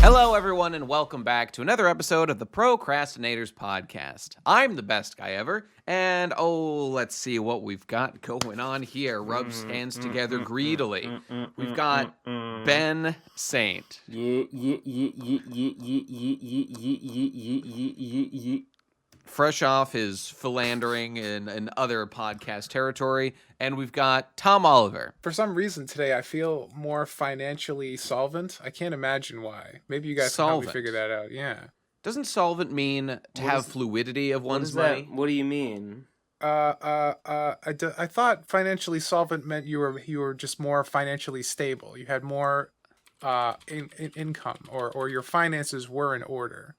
Hello, everyone, and welcome back to another episode of the Pro Crastinators podcast. I'm the best guy ever, and let's see what we've got going on here. Rubs hands together greedily. We've got Ben Saint. Fresh off his philandering in other podcast territory, and we've got Tom Oliver. For some reason today, I feel more financially solvent. I can't imagine why. Maybe you guys can help me figure that out. Yeah. Doesn't solvent mean to have fluidity of one's money? What do you mean? I thought financially solvent meant you were just more financially stable. You had more income, or your finances were in order.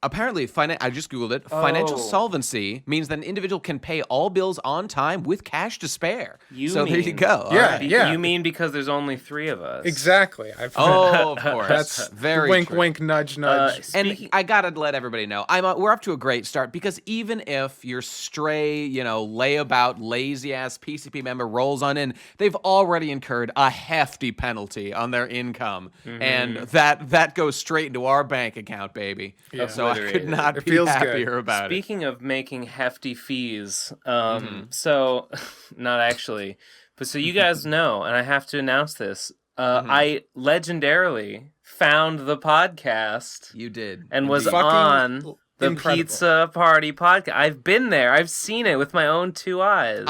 Apparently, I just Googled it. Financial solvency means that an individual can pay all bills on time with cash to spare. There you go. Yeah. You mean because there's only 3 of us? Exactly. Of course. That's very wink, true. wink, nudge, nudge. And I gotta let everybody know, we're up to a great start, because even if your stray, layabout, lazy-ass PCP member rolls on in, they've already incurred a hefty penalty on their income, and that goes straight into our bank account, baby. Yeah. So I could not be happier about it. Speaking of making hefty fees, so not actually, but so you guys know, and I have to announce this. I legendarily found the podcast. You did, and was on the Pizza Party podcast. I've been there. I've seen it with my own 2 eyes.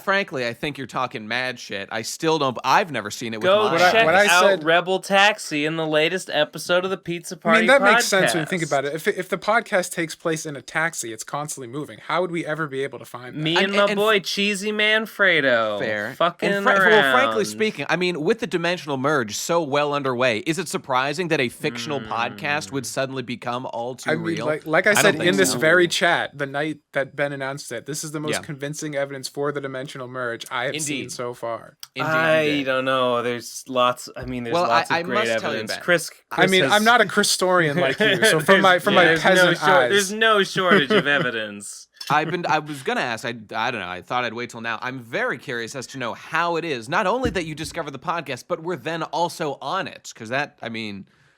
Frankly, I think you're talking mad shit. I still don't. I've never seen it with my eyes. Go check out Rebel Taxi in the latest episode of the Pizza Party podcast. I mean, that makes sense when you think about it. If the podcast takes place in a taxi, it's constantly moving. How would we ever be able to find that? Me and my boy Cheesy Manfredo. Fair. Fucking around. Well, frankly speaking, I mean, with the dimensional merge so well underway, is it surprising that a fictional podcast would suddenly become all too real? Like I said in this very chat, the night that Ben announced it, this is the most convincing evidence for the dimensional merge I have seen so far. I don't know. There's lots. I mean, there's lots of great evidence. Chris I'm not a Christorian like you, so from my peasant eyes, there's no shortage of evidence. I was gonna ask. I don't know. I thought I'd wait till now. I'm very curious as to know how it is, not only that you discovered the podcast, but we're then also on it, because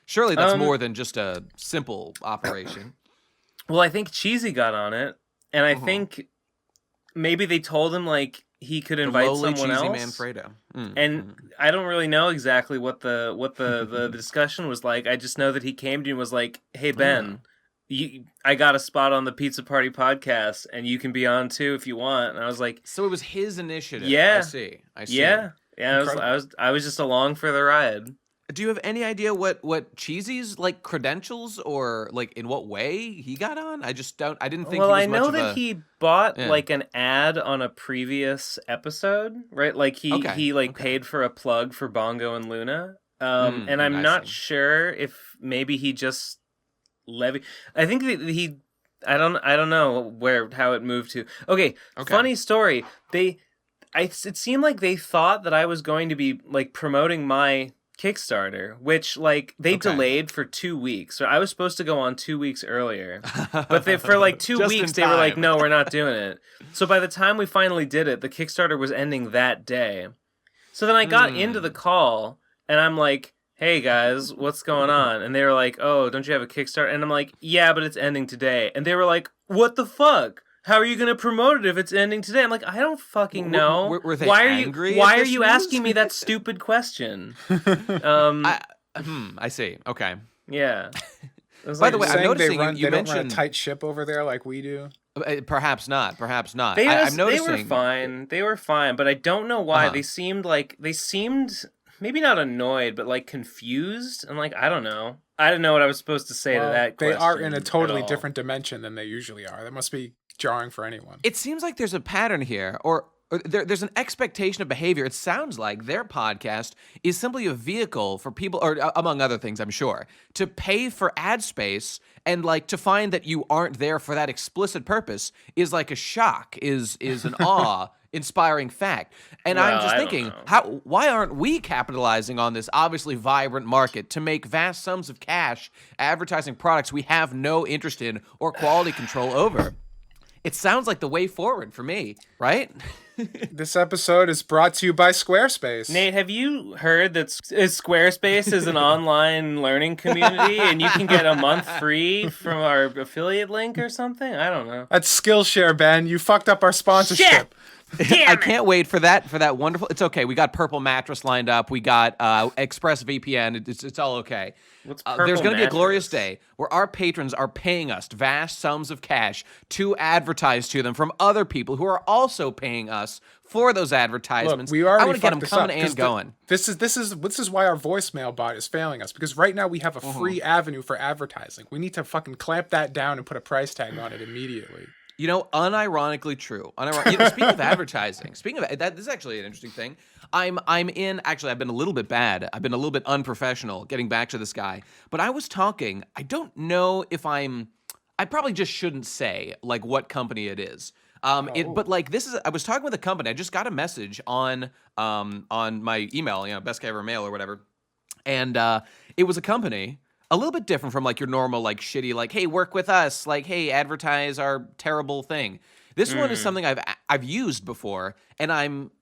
surely that's more than just a simple operation. Well, I think Cheesy got on it, and I think maybe they told him he could invite someone else. Manfredo. And I don't really know exactly what the discussion was like. I just know that he came to me and was like, "Hey Ben, I got a spot on the Pizza Party podcast, and you can be on too if you want." And I was like, "So it was his initiative." Yeah, I see. Yeah. I was just along for the ride. Do you have any idea what Cheesy's credentials, or in what way he got on? I just don't. I didn't think. Well, he was I know much that of a, he bought an ad on a previous episode, right? He paid for a plug for Bongo and Luna. And I'm not sure if maybe he just levied. I think that he. I don't know how it moved to. Okay. Funny story. It seemed like they thought that I was going to be promoting my Kickstarter, which they delayed for 2 weeks. So I was supposed to go on 2 weeks earlier, but for 2 weeks they were like, "No, we're not doing it." So by the time we finally did it, the Kickstarter was ending that day. So then I got into the call, and I'm like, "Hey guys, what's going on?" And they were like, "Oh, don't you have a Kickstarter?" And I'm like, "Yeah, but it's ending today." And they were like, "What the fuck? How are you going to promote it if it's ending today?" I'm like, I don't fucking know. Were they angry? Why are you asking me that stupid question? I see. Okay. Yeah. By the way, I'm noticing you mentioned don't run a tight ship over there like we do. Perhaps not. I'm noticing they were fine, but I don't know why. They seemed maybe not annoyed, but confused. And I don't know. I didn't know what I was supposed to say to that question. They are in a totally different dimension than they usually are. That must be jarring for anyone. It seems like there's a pattern here, or there's an expectation of behavior. It sounds like their podcast is simply a vehicle for people, or among other things, I'm sure, to pay for ad space, and to find that you aren't there for that explicit purpose is a shock, is an awe-inspiring fact. And I'm just thinking, why aren't we capitalizing on this obviously vibrant market to make vast sums of cash advertising products we have no interest in or quality control over? It sounds like the way forward for me, right? This episode is brought to you by Squarespace. Nate, have you heard that Squarespace is an online learning community and you can get a month free from our affiliate link or something? I don't know. That's Skillshare, Ben. You fucked up our sponsorship. Shit! I can't wait for that wonderful. It's okay. We got Purple Mattress lined up. We got ExpressVPN. It's all okay. What's Purple There's going to be a Mattress? glorious day where our patrons are paying us vast sums of cash to advertise to them from other people who are also paying us for those advertisements. Look, we already I want to get them fucked this coming up, and going. This is why our voicemail bot is failing us, because right now we have a free avenue for advertising. We need to fucking clamp that down and put a price tag on it immediately. You know, unironically true. Speaking of advertising, this is actually an interesting thing. Actually, I've been a little bit bad. I've been a little bit unprofessional getting back to this guy. But I was talking, I don't know if I probably just shouldn't say like what company it is. But like I was talking with a company. I just got a message on my email, best guy ever mail or whatever. And it was a company a little bit different from like your normal like shitty like, hey, work with us, like, hey, advertise our terrible thing. This one is something I've used before, and I'm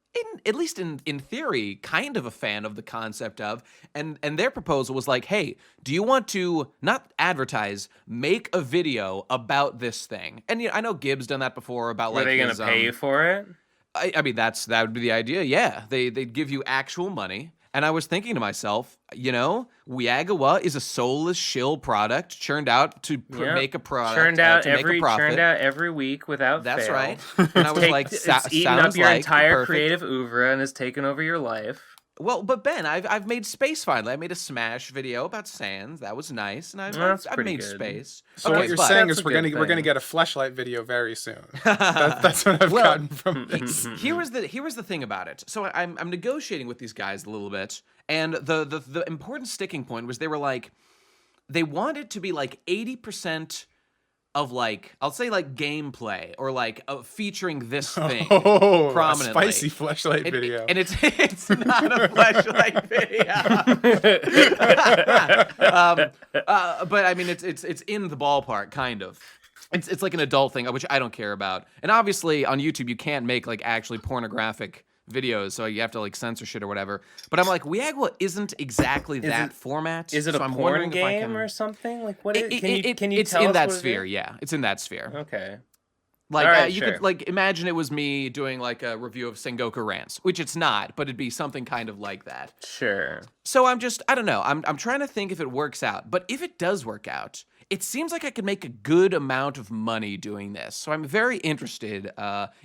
at least in theory kind of a fan of the concept of. And their proposal was like, hey, do you want to not advertise, make a video about this thing? And I know Gibbs done that before about like. Are they going to pay you for it? I mean, that would be the idea. Yeah, they'd give you actual money. And I was thinking to myself, Weagawa is a soulless shill product churned out to make a product. Churned out to make a profit. Churned out every week without That's fail. right. And I was like, it's eaten up your entire creative oeuvre and has taken over your life. Well, but Ben, I've made Space finally. I made a Smash video about Sans. That was nice, and I've made good. Space. So what you're saying is we're gonna get a fleshlight video very soon. That's what I've gotten from this. Here was the thing about it. So I'm negotiating with these guys a little bit, and the important sticking point was they were like, they wanted to be like 80% of like, I'll say like gameplay or like featuring this thing prominently. A spicy fleshlight video. And it's not a fleshlight video. But I mean, it's in the ballpark, kind of. It's like an adult thing, which I don't care about. And obviously on YouTube, you can't make like actually pornographic videos, so you have to like censor shit or whatever. But I'm like, Weagawa isn't exactly that format. Is it a porn game or something? Like what? Can you it's tell in us that what sphere. Yeah, it's in that sphere. Okay. Like right, you sure. could like imagine it was me doing like a review of Sengoku Rants, which it's not, but it'd be something kind of like that. Sure. So I don't know. I'm trying to think if it works out. But if it does work out, it seems like I could make a good amount of money doing this. So I'm very interested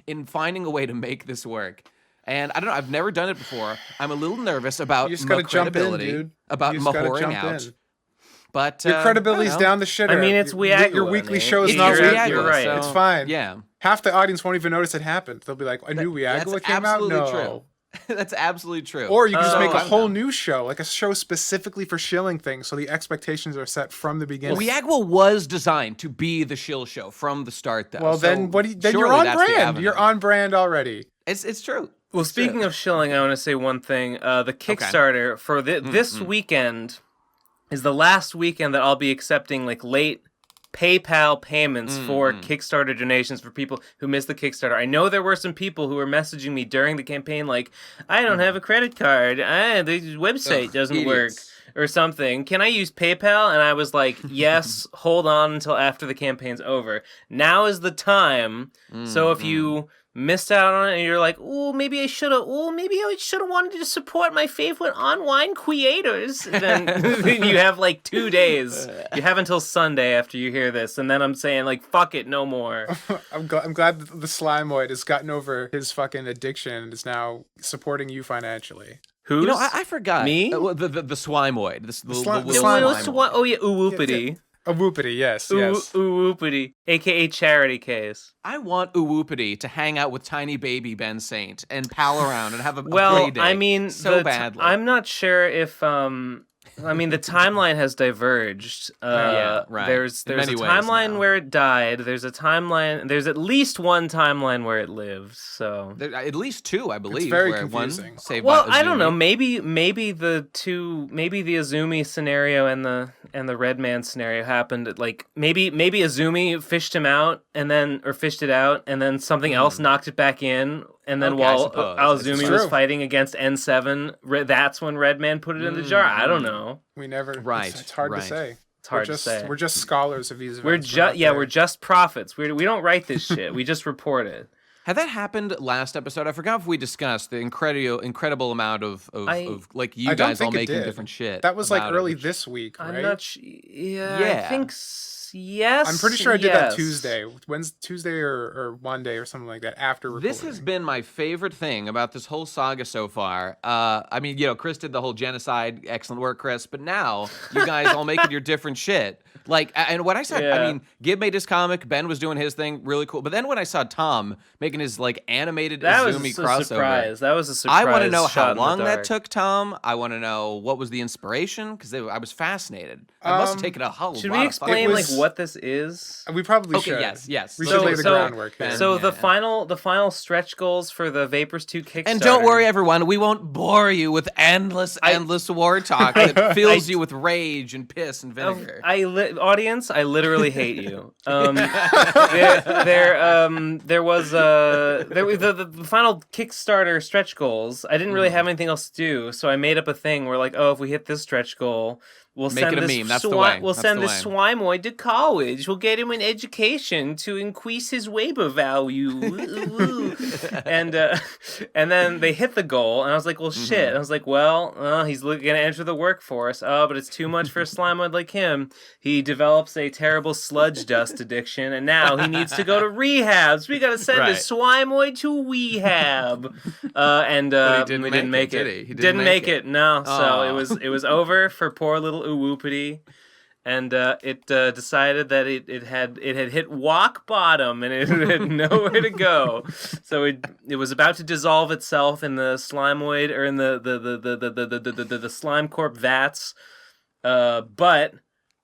in finding a way to make this work. And I don't know, I've never done it before. I'm a little nervous about my credibility, dude. about my whoring out. But your credibility's down the shitter. I mean, it's Weagawa. Your weekly show is It's not Weagawa, You're right. so, it's fine. Yeah. Half the audience won't even notice it happened. They'll be like, I knew Weagawa came out? No. True. That's absolutely true. Or you can just make a whole new show, like a show specifically for shilling things, so the expectations are set from the beginning. Well, Weagawa was designed to be the shill show from the start, though. Well, then you're on brand. You're on brand already. It's true. Well, speaking of shilling, I want to say one thing. The Kickstarter for this weekend is the last weekend that I'll be accepting like late PayPal payments for Kickstarter donations for people who missed the Kickstarter. I know there were some people who were messaging me during the campaign like, I don't have a credit card. The website doesn't work or something. Can I use PayPal? And I was like, yes, hold on until after the campaign's over. Now is the time. So if you missed out on it and you're like, maybe I should have wanted to support my favorite online creators, then you have like 2 days. You have until Sunday after you hear this, and then I'm saying like, fuck it, no more. I'm glad that the Slimeoid has gotten over his fucking addiction and is now supporting you financially. Who's? I forgot. Me? The Slimeoid. The Slime. Oh yeah, uwupedi. Uwupedi, yes. Uwupedi, aka Charity Case. I want Uwupedi to hang out with tiny baby Ben Saint and pal around and have a play day. I mean, badly. I'm not sure if I mean, the timeline has diverged. Yeah, right. There's a timeline where it died. There's a timeline. There's at least one timeline where it lives. So at least two, I believe. It's very where confusing. One saved well, by Azumi. I don't know. Maybe the Azumi scenario and the and the Red Man scenario happened, like maybe Azumi fished it out, and then something else knocked it back in, and then while Azumi was fighting against N7, that's when Red Man put it in the jar. I don't know. We never. Right. It's hard to say. It's hard to say. We're just scholars of these events. We're just prophets. We don't write this shit. We just report it. Had that happened last episode? I forgot if we discussed the incredible amount of like you guys all making different shit. That was like early this week, right? I'm not I think yes. I'm pretty sure I did that Tuesday. Tuesday or Monday or something like that after recording. This has been my favorite thing about this whole saga so far. I mean, Chris did the whole genocide. Excellent work, Chris. But now you guys all making your different shit. Like, and when I said, I mean, Gib made his comic, Ben was doing his thing, really cool. But then when I saw Tom making his like animated Izumi crossover, that was a surprise. I want to know how long that took, Tom. I want to know what was the inspiration, because I was fascinated. I must have taken a whole lot. Should we explain like what this is? We probably should. Yes. We should lay the groundwork. So the final stretch goals for the Vapors 2 Kickstarter. And don't worry, everyone, we won't bore you with endless war talk that fills you with rage and piss and vinegar. Audience, I literally hate you. There was the final Kickstarter stretch goals. I didn't really have anything else to do, so I made up a thing where like, if we hit this stretch goal, we'll send this meme. That's the way. We'll send this Slimeoid to college. We'll get him an education to increase his Weber value. And then they hit the goal, and I was like, well, shit. And I was like, he's going to enter the workforce. Oh, but it's too much for a Slimeoid like him. He develops a terrible sludge dust addiction, and now he needs to go to rehab. So we got to send a Slimeoid to rehab. But we didn't make it. He didn't make it. No. Aww. So it was over for poor little uwupedi, and it decided that it had hit rock bottom and it had nowhere to go. So it was about to dissolve itself in the Slimeoid or in the Slime Corp vats, but.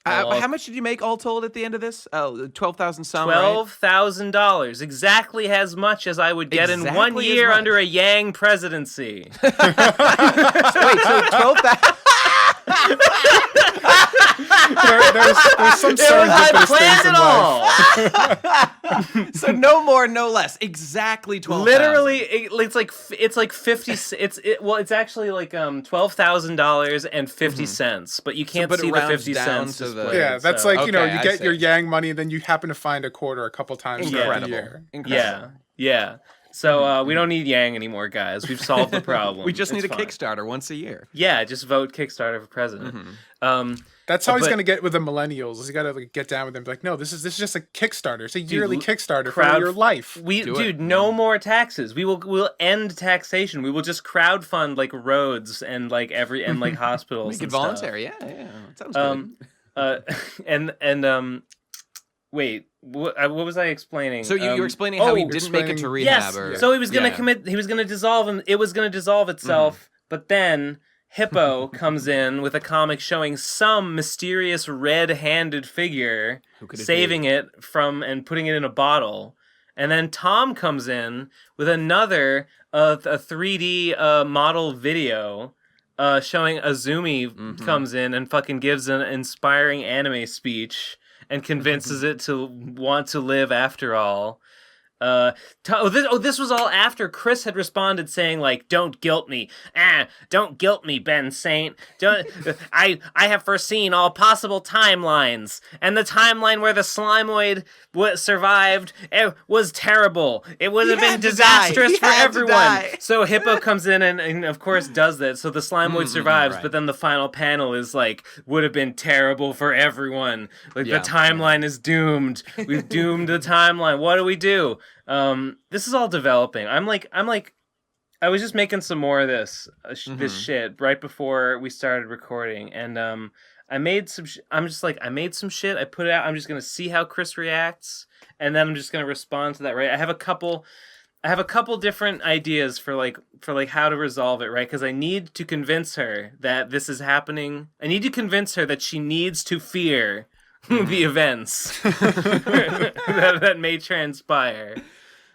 How much did you make all told at the end of this? $12,000 some, $12,000. Exactly as much as I would get in 1 year under a Yang presidency. Wait, so 12,000... there's some serendipitous things in life. So no more, no less. Exactly 12,000. Literally, it's like 50. It's actually like $12,000 and 50 cents, but you can't see the 50 cents. That's like you get your Yang money, and then you happen to find a quarter a couple times throughout the year. Incredible. Yeah. So we don't need Yang anymore, guys. We've solved the problem. We just need a Kickstarter once a year. Yeah, just vote Kickstarter for president. That's how he's gonna get with the millennials. He's got to get down with them. Be like, no, this is just a Kickstarter. It's a yearly Kickstarter for your life. No more taxes. We'll end taxation. We will just crowdfund like roads and like hospitals. Make it voluntary. Yeah, it sounds good. Wait, what was I explaining? So you were explaining how he didn't make it to rehab. Yes. So he was going to commit. He was going to dissolve, and it was going to dissolve itself. But then Hippo comes in with a comic showing some mysterious red-handed figure saving it from and putting it in a bottle. And then Tom comes in with another a 3D model video. Showing Azumi comes in and fucking gives an inspiring anime speech and convinces it to want to live after all. This was all after Chris had responded saying like, "Don't guilt me, don't guilt me, Ben Saint. I have foreseen all possible timelines, and the timeline where the Slimeoid survived was terrible. It would have been disastrous for everyone." So Hippo comes in and of course does that. So the Slimeoid survives, but then the final panel is like, would have been terrible for everyone. Like the timeline is doomed. We've doomed the timeline. What do we do? This is all developing. I'm like, I was just making some more of this shit right before we started recording, and I made some. I made some shit. I put it out. I'm just gonna see how Chris reacts, and then I'm just gonna respond to that. Right? I have a couple different ideas for how to resolve it. Right? Because I need to convince her that this is happening. I need to convince her that she needs to fear the events that may transpire.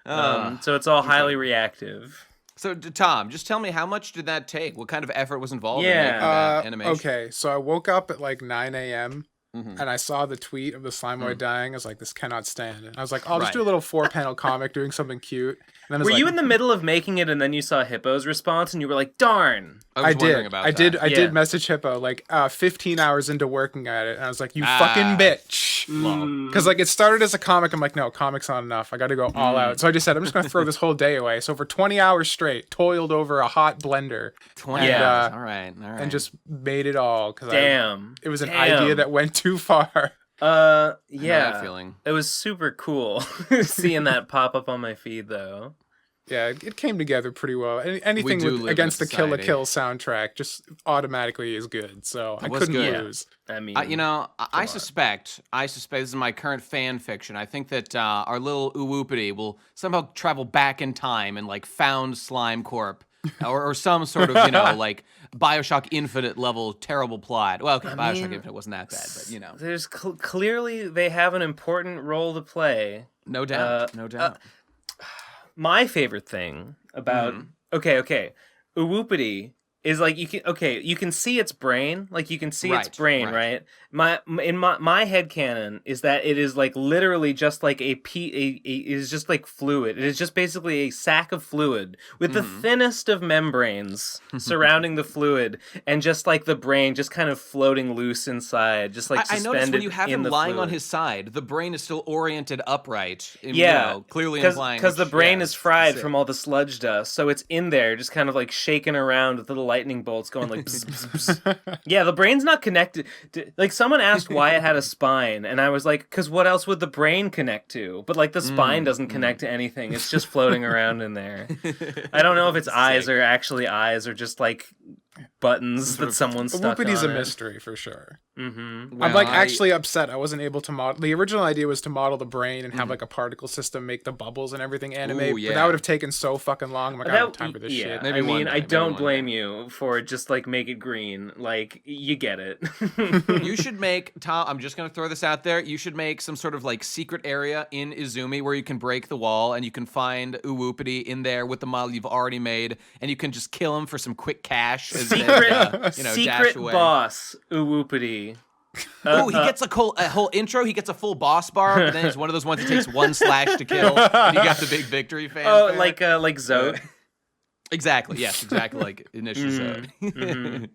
So it's all highly reactive. So, Tom, just tell me, how much did that take? What kind of effort was involved in Yeah. making that animation? Okay, so I woke up at like 9 a.m. and I saw the tweet of the Slimeoid dying. I was like, this cannot stand. And I was like, I'll just do a little 4-panel comic doing something cute. And then Were you in the middle of making it and then you saw Hippo's response and you were like, darn? I did message Hippo like 15 hours into working at it, and I was like, you fucking bitch. Because like it started as a comic. I'm like, no, comic's not enough. I got to go all out. So I just said, I'm just going to throw this whole day away. So for 20 hours straight, toiled over a hot blender. 20 hours. All right. And just made it all. Cause it was an Damn. idea that went too far. Yeah. That feeling. It was super cool seeing that pop up on my feed, though. Yeah, it came together pretty well. Anything against the Kill la Kill soundtrack just automatically is good. So I couldn't lose. I mean, I suspect this is my current fan fiction. I think that our little uwupedi will somehow travel back in time and like found Slime Corp. or some sort of, like BioShock Infinite level terrible plot. Well, okay, BioShock Infinite wasn't that bad, but There's clearly they have an important role to play. No doubt, no doubt. My favorite thing about uwupedi is like you can see its brain, like you can see its brain, right? My headcanon is that it is like literally just like it is just like fluid. It is just basically a sack of fluid with the thinnest of membranes surrounding the fluid, and just like the brain just kind of floating loose inside, just like suspended. I noticed when you have him lying on his side, the brain is still oriented upright. Clearly implying because the brain is fried from all the sludge dust, so it's in there, just kind of like shaking around with little lightning bolts going like. Bzz, bzz, bzz. Yeah, the brain's not connected. Like someone asked why it had a spine, and I was like, because what else would the brain connect to? But like the spine doesn't connect to anything. It's just floating around in there. I don't know if its eyes are actually eyes or just like buttons that someone stuck on. Uwupedi's a mystery for sure. Mm-hmm. Well, I'm like actually upset I wasn't able to model. The original idea was to model the brain and have like a particle system make the bubbles and everything animate. But that would have taken so fucking long. I'm like, I don't have time for this shit. Maybe I don't blame you for just like make it green. Like you get it. You should make, Tom, I'm just gonna throw this out there. You should make some sort of like secret area in Izumi where you can break the wall and you can find Uwupedi in there with the model you've already made, and you can just kill him for some quick cash. Secret boss Uwupedi. He gets a whole intro. He gets a full boss bar, but then it's one of those ones that takes one slash to kill. And you got the big victory fan. Oh, like Zote. Exactly. Yes. Exactly. Like initial Zote. And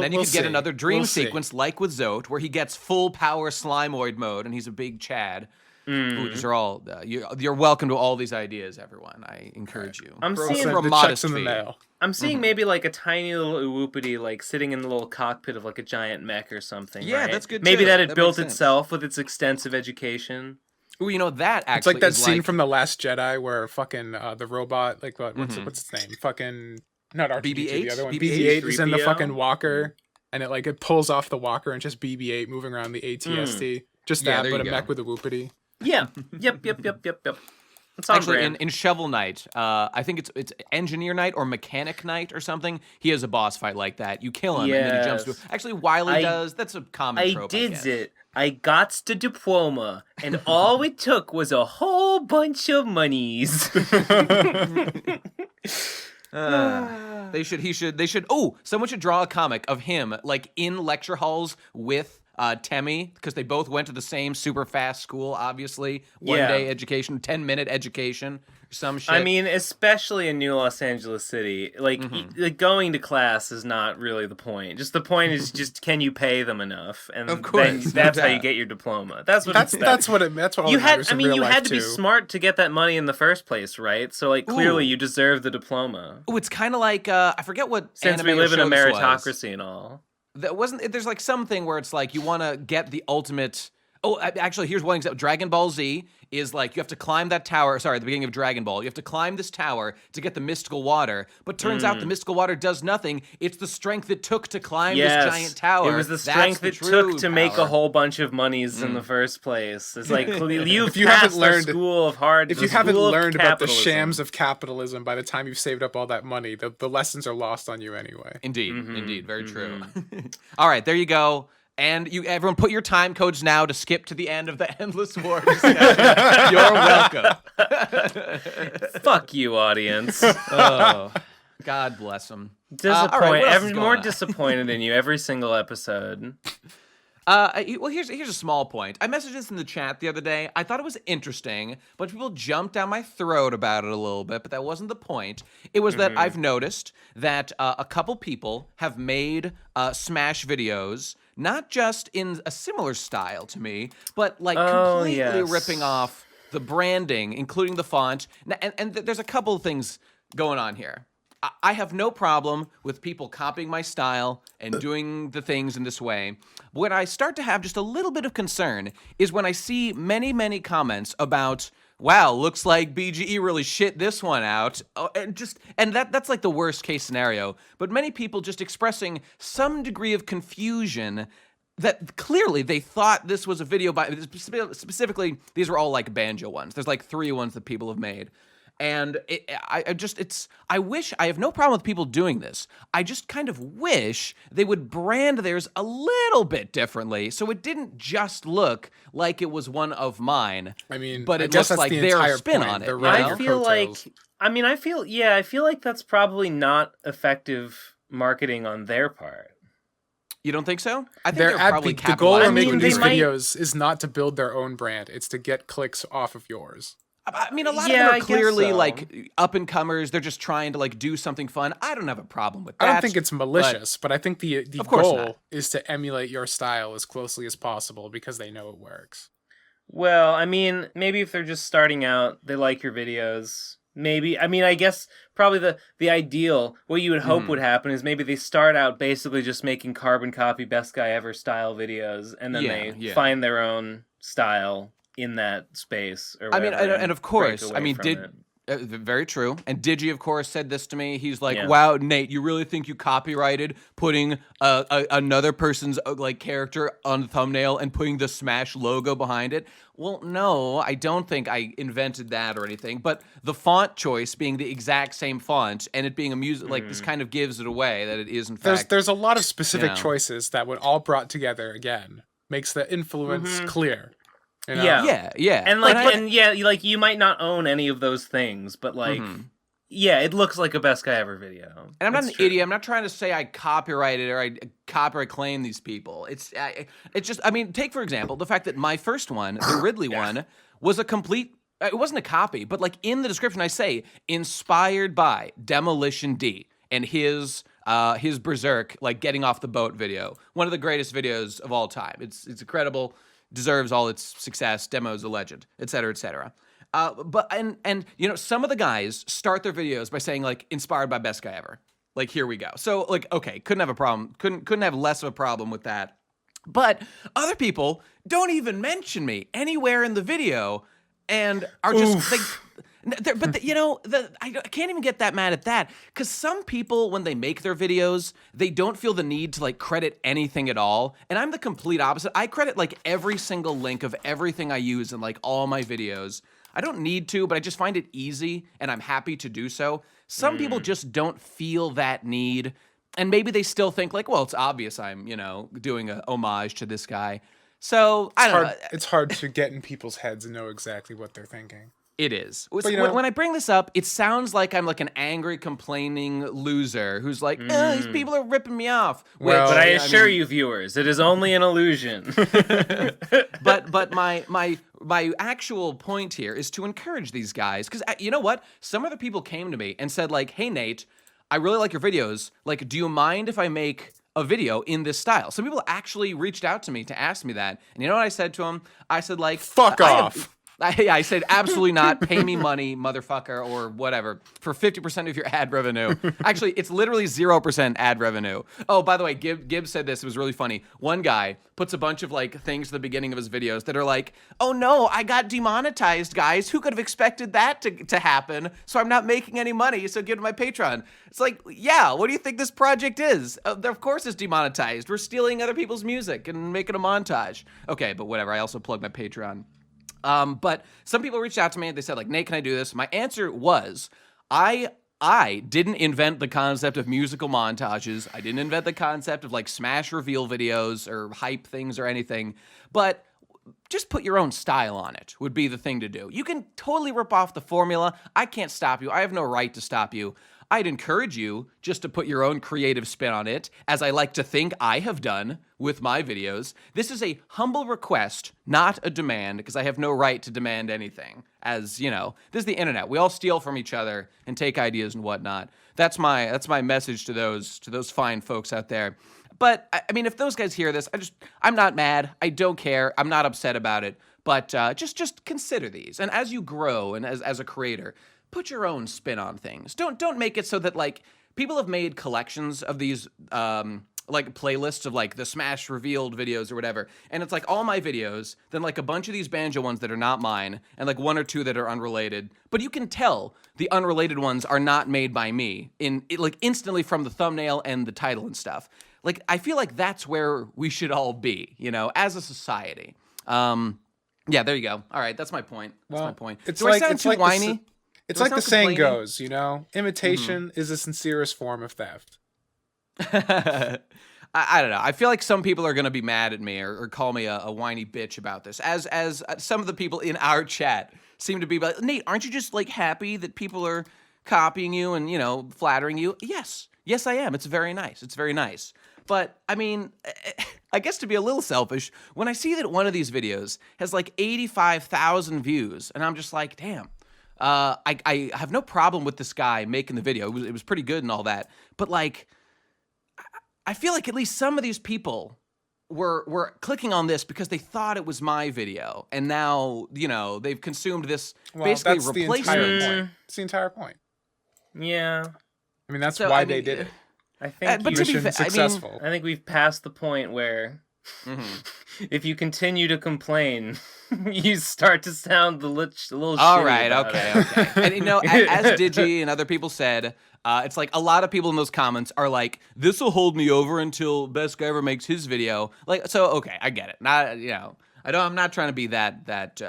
then you could get another dream sequence, like with Zote, where he gets full power Slimeoid mode, and he's a big Chad. Ooh, these are all you're welcome to all these ideas, everyone. I encourage you. I'm seeing the checks in the mail. I'm seeing maybe like a tiny little Uwupedi like sitting in the little cockpit of like a giant mech or something. Yeah, right? that's good. Maybe too. that it built itself with its extensive education. Ooh, that actually it's like that scene from The Last Jedi where fucking the robot, like what's its name? Fucking not R2D2, the other one. BB-8 is in the fucking walker, and it pulls off the walker and just BB-8 moving around the ATST. Just that, but a mech with a Uwupedi. Yeah. Yep. Actually, in Shovel Knight, I think it's Engineer Knight or Mechanic Knight or something. He has a boss fight like that. You kill him and then he jumps to. Actually, Wily does. That's a common trope. I guess. It. I got the diploma, and all it took was a whole bunch of monies. They should. Oh, someone should draw a comic of him like in lecture halls with Temmie, because they both went to the same super fast school, obviously. One day education, 10-minute education, or some shit. I mean, especially in New Los Angeles City, like going to class is not really the point. Just the point is just can you pay them enough, and of course, that's how you get your diploma. That's what you had. I mean, you had to be smart to get that money in the first place, right? So like clearly you deserve the diploma. Oh, it's kind of like I forget what. Since we live in a meritocracy and all. That wasn't. There's like something where it's like you want to get the ultimate. Oh, actually, here's one example. Dragon Ball Z is like you have to climb that tower. Sorry, at the beginning of Dragon Ball, you have to climb this tower to get the mystical water. But turns out the mystical water does nothing. It's the strength it took to climb this giant tower. It was the strength it took to make a whole bunch of monies in the first place. It's like if you haven't learned school of hard. If you haven't learned about the shams of capitalism by the time you've saved up all that money, the lessons are lost on you anyway. Indeed, very true. All right, there you go. And everyone put your time codes now to skip to the end of the Endless War discussion. You're welcome. Fuck you, audience. Oh, God bless them. More disappointed in you every single episode. Well, here's a small point. I messaged this in the chat the other day. I thought it was interesting. A bunch of people jumped down my throat about it a little bit, but that wasn't the point. It was that I've noticed that a couple people have made Smash videos, not just in a similar style to me, but like completely ripping off the branding, including the font. And there's a couple of things going on here. I have no problem with people copying my style and doing the things in this way. What I start to have just a little bit of concern is when I see many, many comments about, wow, looks like BGE really shit this one out. And that's like the worst case scenario. But many people just expressing some degree of confusion that clearly they thought this was a video by, specifically, these were all like banjo ones. There's like 3 ones that people have made. And I wish, I have no problem with people doing this. I just kind of wish they would brand theirs a little bit differently so it didn't just look like it was one of mine. I mean, but it looks like their spin on it. I feel like that's probably not effective marketing on their part. You don't think so? I think they're probably the goal of making these videos is not to build their own brand. It's to get clicks off of yours. I mean, a lot of them are clearly like up-and-comers. They're just trying to like do something fun. I don't have a problem with that. I don't think it's malicious, but I think the goal is to emulate your style as closely as possible because they know it works. Well, I mean, maybe if they're just starting out, they like your videos. Maybe, I mean, I guess probably the ideal, what you would hope would happen is maybe they start out basically just making carbon copy best guy ever style videos, and then they find their own style in that space or whatever. I mean, and of course, I mean, very true. And Digi, of course, said this to me. He's like, "Wow, Nate, you really think you copyrighted putting another person's like character on the thumbnail and putting the Smash logo behind it?" Well, no, I don't think I invented that or anything. But the font choice being the exact same font and it being a music like this kind of gives it away that it is in fact. There's a lot of specific choices that when all brought together again makes the influence clear. You know? Yeah. And like, you might not own any of those things, but like, it looks like a best guy ever video. And I'm not an idiot. I'm not trying to say I copyrighted or I copyright claim these people. It's just, I mean, take for example the fact that my first one, the Ridley one, was a complete. It wasn't a copy, but like in the description I say inspired by Demolition D and his Berserk like getting off the boat video, one of the greatest videos of all time. It's incredible. Deserves all its success. Demo's a legend, et cetera, et cetera. But you know, some of the guys start their videos by saying like inspired by best guy ever. Like here we go. So like okay, couldn't have a problem. Couldn't have less of a problem with that. But other people don't even mention me anywhere in the video and are just like. I can't even get that mad at that because some people, when they make their videos, they don't feel the need to like credit anything at all. And I'm the complete opposite. I credit like every single link of everything I use in like all my videos. I don't need to, but I just find it easy and I'm happy to do so. Some people just don't feel that need. And maybe they still think like, well, it's obvious I'm, doing a homage to this guy. So I don't know. It's hard to get in people's heads and know exactly what they're thinking. It is. When I bring this up, it sounds like I'm like an angry, complaining loser who's like, these people are ripping me off. Well, but I assure you, viewers, it is only an illusion. But my actual point here is to encourage these guys. Because you know what? Some other people came to me and said like, hey, Nate, I really like your videos. Like, do you mind if I make a video in this style? Some people actually reached out to me to ask me that. And you know what I said to them? I said like, fuck off. I said, absolutely not. Pay me money, motherfucker, or whatever, for 50% of your ad revenue. Actually, it's literally 0% ad revenue. Oh, by the way, Gibbs said this. It was really funny. One guy puts a bunch of like things at the beginning of his videos that are like, oh no, I got demonetized, guys. Who could have expected that to happen? So I'm not making any money, so give to my Patreon. It's like, yeah, what do you think this project is? Of course it's demonetized. We're stealing other people's music and making a montage. Okay, but whatever. I also plug my Patreon. But some people reached out to me and they said like, Nate, can I do this? My answer was, I I didn't invent the concept of musical montages. I didn't invent the concept of like smash reveal videos or hype things or anything. But just put your own style on it would be the thing to do. You can totally rip off the formula. I can't stop you. I have no right to stop you. I'd encourage you just to put your own creative spin on it, as I like to think I have done with my videos. This is a humble request, not a demand, because I have no right to demand anything. As, you know, this is the internet. We all steal from each other and take ideas and whatnot. That's my message to those fine folks out there. But, I mean, if those guys hear this, I'm not mad. I don't care. I'm not upset about it. But just consider these. And as you grow and as a creator, put your own spin on things. Don't make it so that, like, people have made collections of these, like, playlists of, like, the Smash revealed videos or whatever. And it's, like, all my videos, then, like, a bunch of these banjo ones that are not mine, and, like, one or two that are unrelated. But you can tell the unrelated ones are not made by me, like, instantly from the thumbnail and the title and stuff. Like, I feel like that's where we should all be, you know, as a society. Yeah, there you go. All right, that's my point. That's my point. Do I sound too whiny? It's like the saying goes, you know, imitation is the sincerest form of theft. I don't know. I feel like some people are going to be mad at me or call me a whiny bitch about this. As some of the people in our chat seem to be like, Nate, aren't you just like happy that people are copying you and, you know, flattering you? Yes, I am. It's very nice. It's very nice. But, I mean, I guess to be a little selfish, when I see that one of these videos has like 85,000 views, and I'm just like, damn, I have no problem with this guy making the video. It was pretty good and all that. But, like, I feel like at least some of these people were clicking on this because they thought it was my video. And now, you know, they've consumed this basically replacement. It's the entire point. Yeah. I mean, that's why they did it. I think but mission successful. I think we've passed the point where if you continue to complain, you start to sound a little shitty. All right, okay. And, you know, as Digi and other people said, it's like a lot of people in those comments are like, this will hold me over until Best Guy Ever makes his video. Like, so, okay, I get it. Not, you know, I'm not trying to be that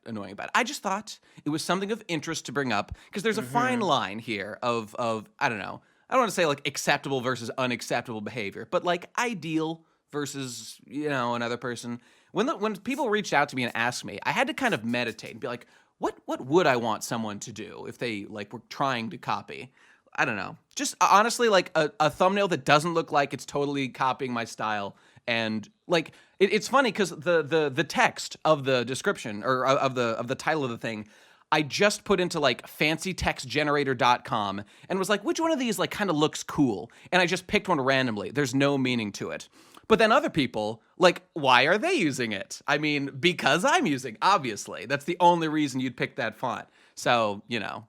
annoying about it. I just thought it was something of interest to bring up because there's a fine line here of I don't know. I don't want to say like acceptable versus unacceptable behavior, but like ideal versus, you know, another person. When people reached out to me and asked me, I had to kind of meditate and be like, what would I want someone to do if they like were trying to copy? I don't know. Just honestly, like a thumbnail that doesn't look like it's totally copying my style. And like it's funny because the text of the description or of the title of the thing, I just put into like fancytextgenerator.com and was like, which one of these like kind of looks cool? And I just picked one randomly. There's no meaning to it. But then other people, like, why are they using it? I mean, because I'm using, obviously. That's the only reason you'd pick that font. So, you know,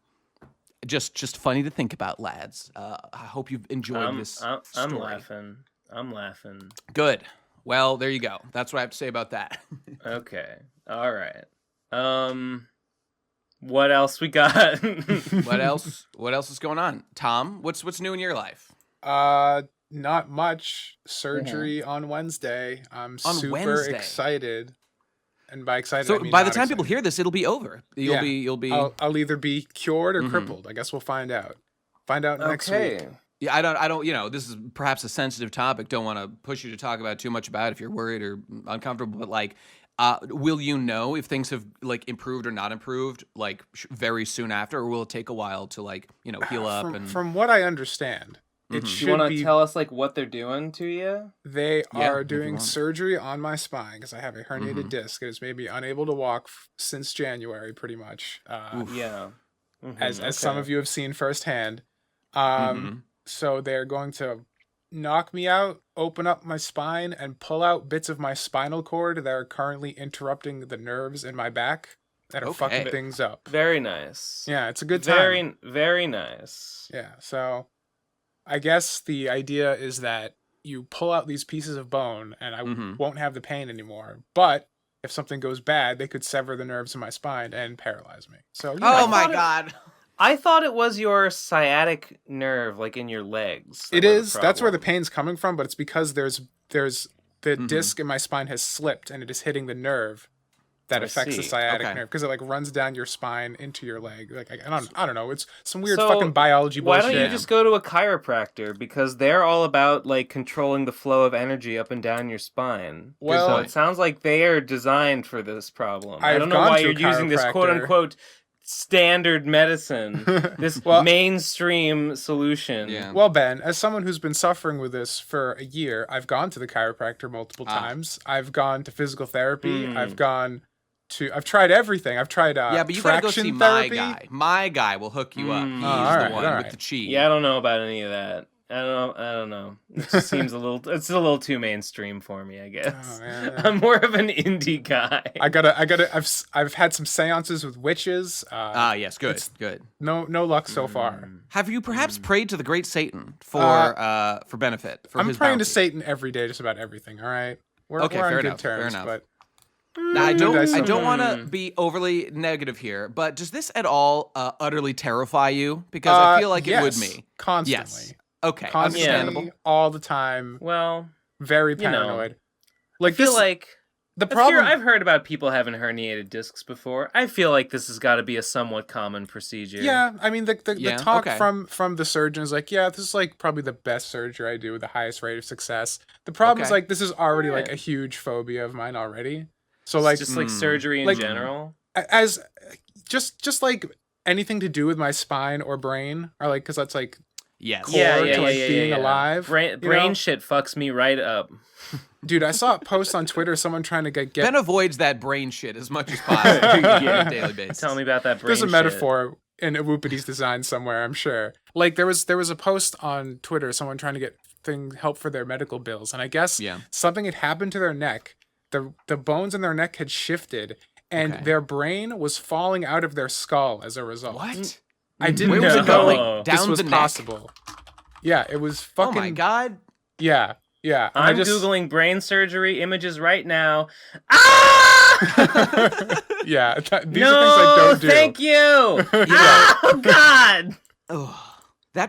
just funny to think about, lads. I hope you've enjoyed this story. I'm laughing. Good. Well, there you go. That's what I have to say about that. Okay. All right. What else we got? What else is going on? Tom, what's new in your life? Not much. Surgery on Wednesday. I'm super excited. And by excited, so I mean by the time people hear this, it'll be over. You'll be. I'll either be cured or crippled. I guess we'll find out. Find out next week. Yeah, I don't. You know, this is perhaps a sensitive topic. Don't want to push you to talk about too much about it if you're worried or uncomfortable. But like, will you know if things have like improved or not improved like very soon after, or will it take a while to like heal up? From what I understand. It should you want to tell us like what they're doing to you? They are doing surgery on my spine because I have a herniated disc. It has made me unable to walk since January, pretty much. As some of you have seen firsthand. So they're going to knock me out, open up my spine, and pull out bits of my spinal cord that are currently interrupting the nerves in my back that are fucking things up. Very nice. Yeah, it's a good time. Very nice. Yeah, so I guess the idea is that you pull out these pieces of bone and I won't have the pain anymore. But if something goes bad, they could sever the nerves in my spine and paralyze me. So oh my God. I thought it was your sciatic nerve, like in your legs. It is. That's where the pain's coming from, but it's because there's the disc in my spine has slipped and it is hitting the nerve that affects the sciatic nerve because it like runs down your spine into your leg. Like I don't know. It's some weird fucking biology bullshit. Why don't you just go to a chiropractor because they're all about like controlling the flow of energy up and down your spine. Well, so it sounds like they are designed for this problem. I don't know why you're using this quote unquote standard medicine, this mainstream solution. Yeah. Well, Ben, as someone who's been suffering with this for a year, I've gone to the chiropractor multiple times. I've gone to physical therapy. I've tried everything. I've tried but you gotta go see therapy. my guy. My guy will hook you up. He's the one with the cheat. Yeah, I don't know about any of that. I don't know. It just seems it's a little too mainstream for me, I guess. Oh, yeah. I'm more of an indie guy. I've had some seances with witches. Yes, good. No luck so far. Have you perhaps prayed to the great Satan for benefit? I'm praying to Satan every day, just about everything. All right. We're on good terms, fair enough. But now, I don't want to be overly negative here, but does this at all utterly terrify you? Because I feel like it would me. Constantly. Yes. Okay, constantly, understandable. All the time. Well, very paranoid. I feel like the problem. I've heard about people having herniated discs before. I feel like this has got to be a somewhat common procedure. Yeah, I mean the talk from the surgeon is like, this is like probably the best surgery I do with the highest rate of success. The problem is like this is already like a huge phobia of mine already. So like just like surgery in general, as just like anything to do with my spine or brain, or like because that's like. Yes. Core to like being alive. Brain shit fucks me right up. Dude, I saw a post on Twitter, someone trying to get Ben avoids that brain shit as much as possible on a daily basis. Tell me about that brain shit. There's a metaphor in uwupedi's design somewhere, I'm sure. Like there was a post on Twitter, someone trying to get help for their medical bills, and I guess something had happened to their neck. The bones in their neck had shifted, and their brain was falling out of their skull as a result. What? I didn't know was it going? Down this was the neck? Possible. Yeah, it was fucking. Oh my god. Yeah. I'm Googling brain surgery images right now. Yeah, these are things I don't do. Thank you. Oh god.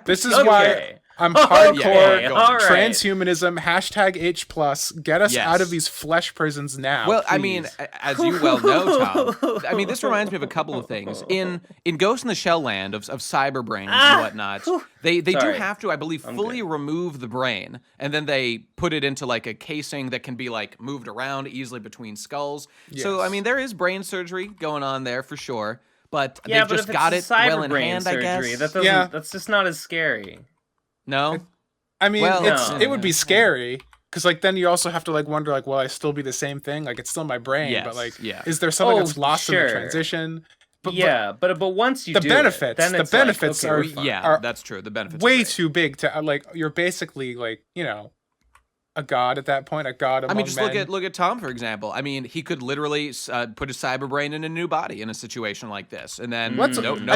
This is why I'm hardcore transhumanism, #H+. Get us out of these flesh prisons now. Well, please. I mean, as you well know, Tom, I mean, this reminds me of a couple of things. In Ghost in the Shell land of cyber brains and whatnot, they do have to, I believe, fully remove the brain, and then they put it into like a casing that can be like moved around easily between skulls. Yes. So, I mean, there is brain surgery going on there for sure, but they've just got it well in hand, I guess. That's just not as scary. No, I mean it would be scary because like then you also have to like wonder like will I still be the same thing? Like it's still my brain, but like is there something that's lost in the transition? But once you the benefits are that's true. The benefits way too big to like you're basically like a god at that point, a god among men. Look at Tom for example. I mean he could literally put his cyber brain in a new body in a situation like this, and then I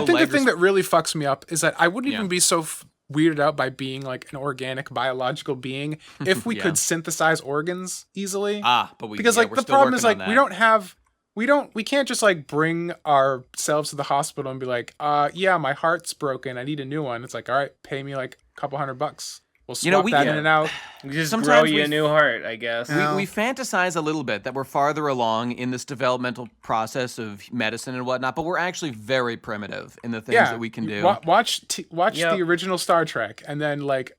think the thing that really fucks me up is that I wouldn't even be so weirded out by being like an organic biological being if we could synthesize organs easily. But because like the problem is like we can't just like bring ourselves to the hospital and be like, my heart's broken, I need a new one. It's like, all right, pay me like a couple $100. We'll swap that in and out. We just grow you a new heart, I guess. We fantasize a little bit that we're farther along in this developmental process of medicine and whatnot, but we're actually very primitive in the things that we can do. Watch the original Star Trek, and then like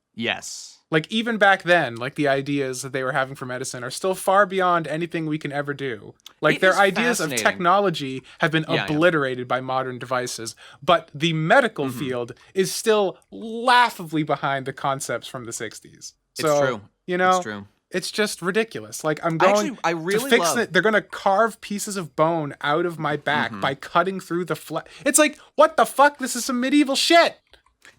like even back then, like the ideas that they were having for medicine are still far beyond anything we can ever do. Like their ideas of technology have been obliterated by modern devices, but the medical field is still laughably behind the concepts from the 60s. So, it's true. It's true. It's just ridiculous. Like I'm going to fix it. They're going to carve pieces of bone out of my back by cutting through the flesh. It's like, what the fuck? This is some medieval shit.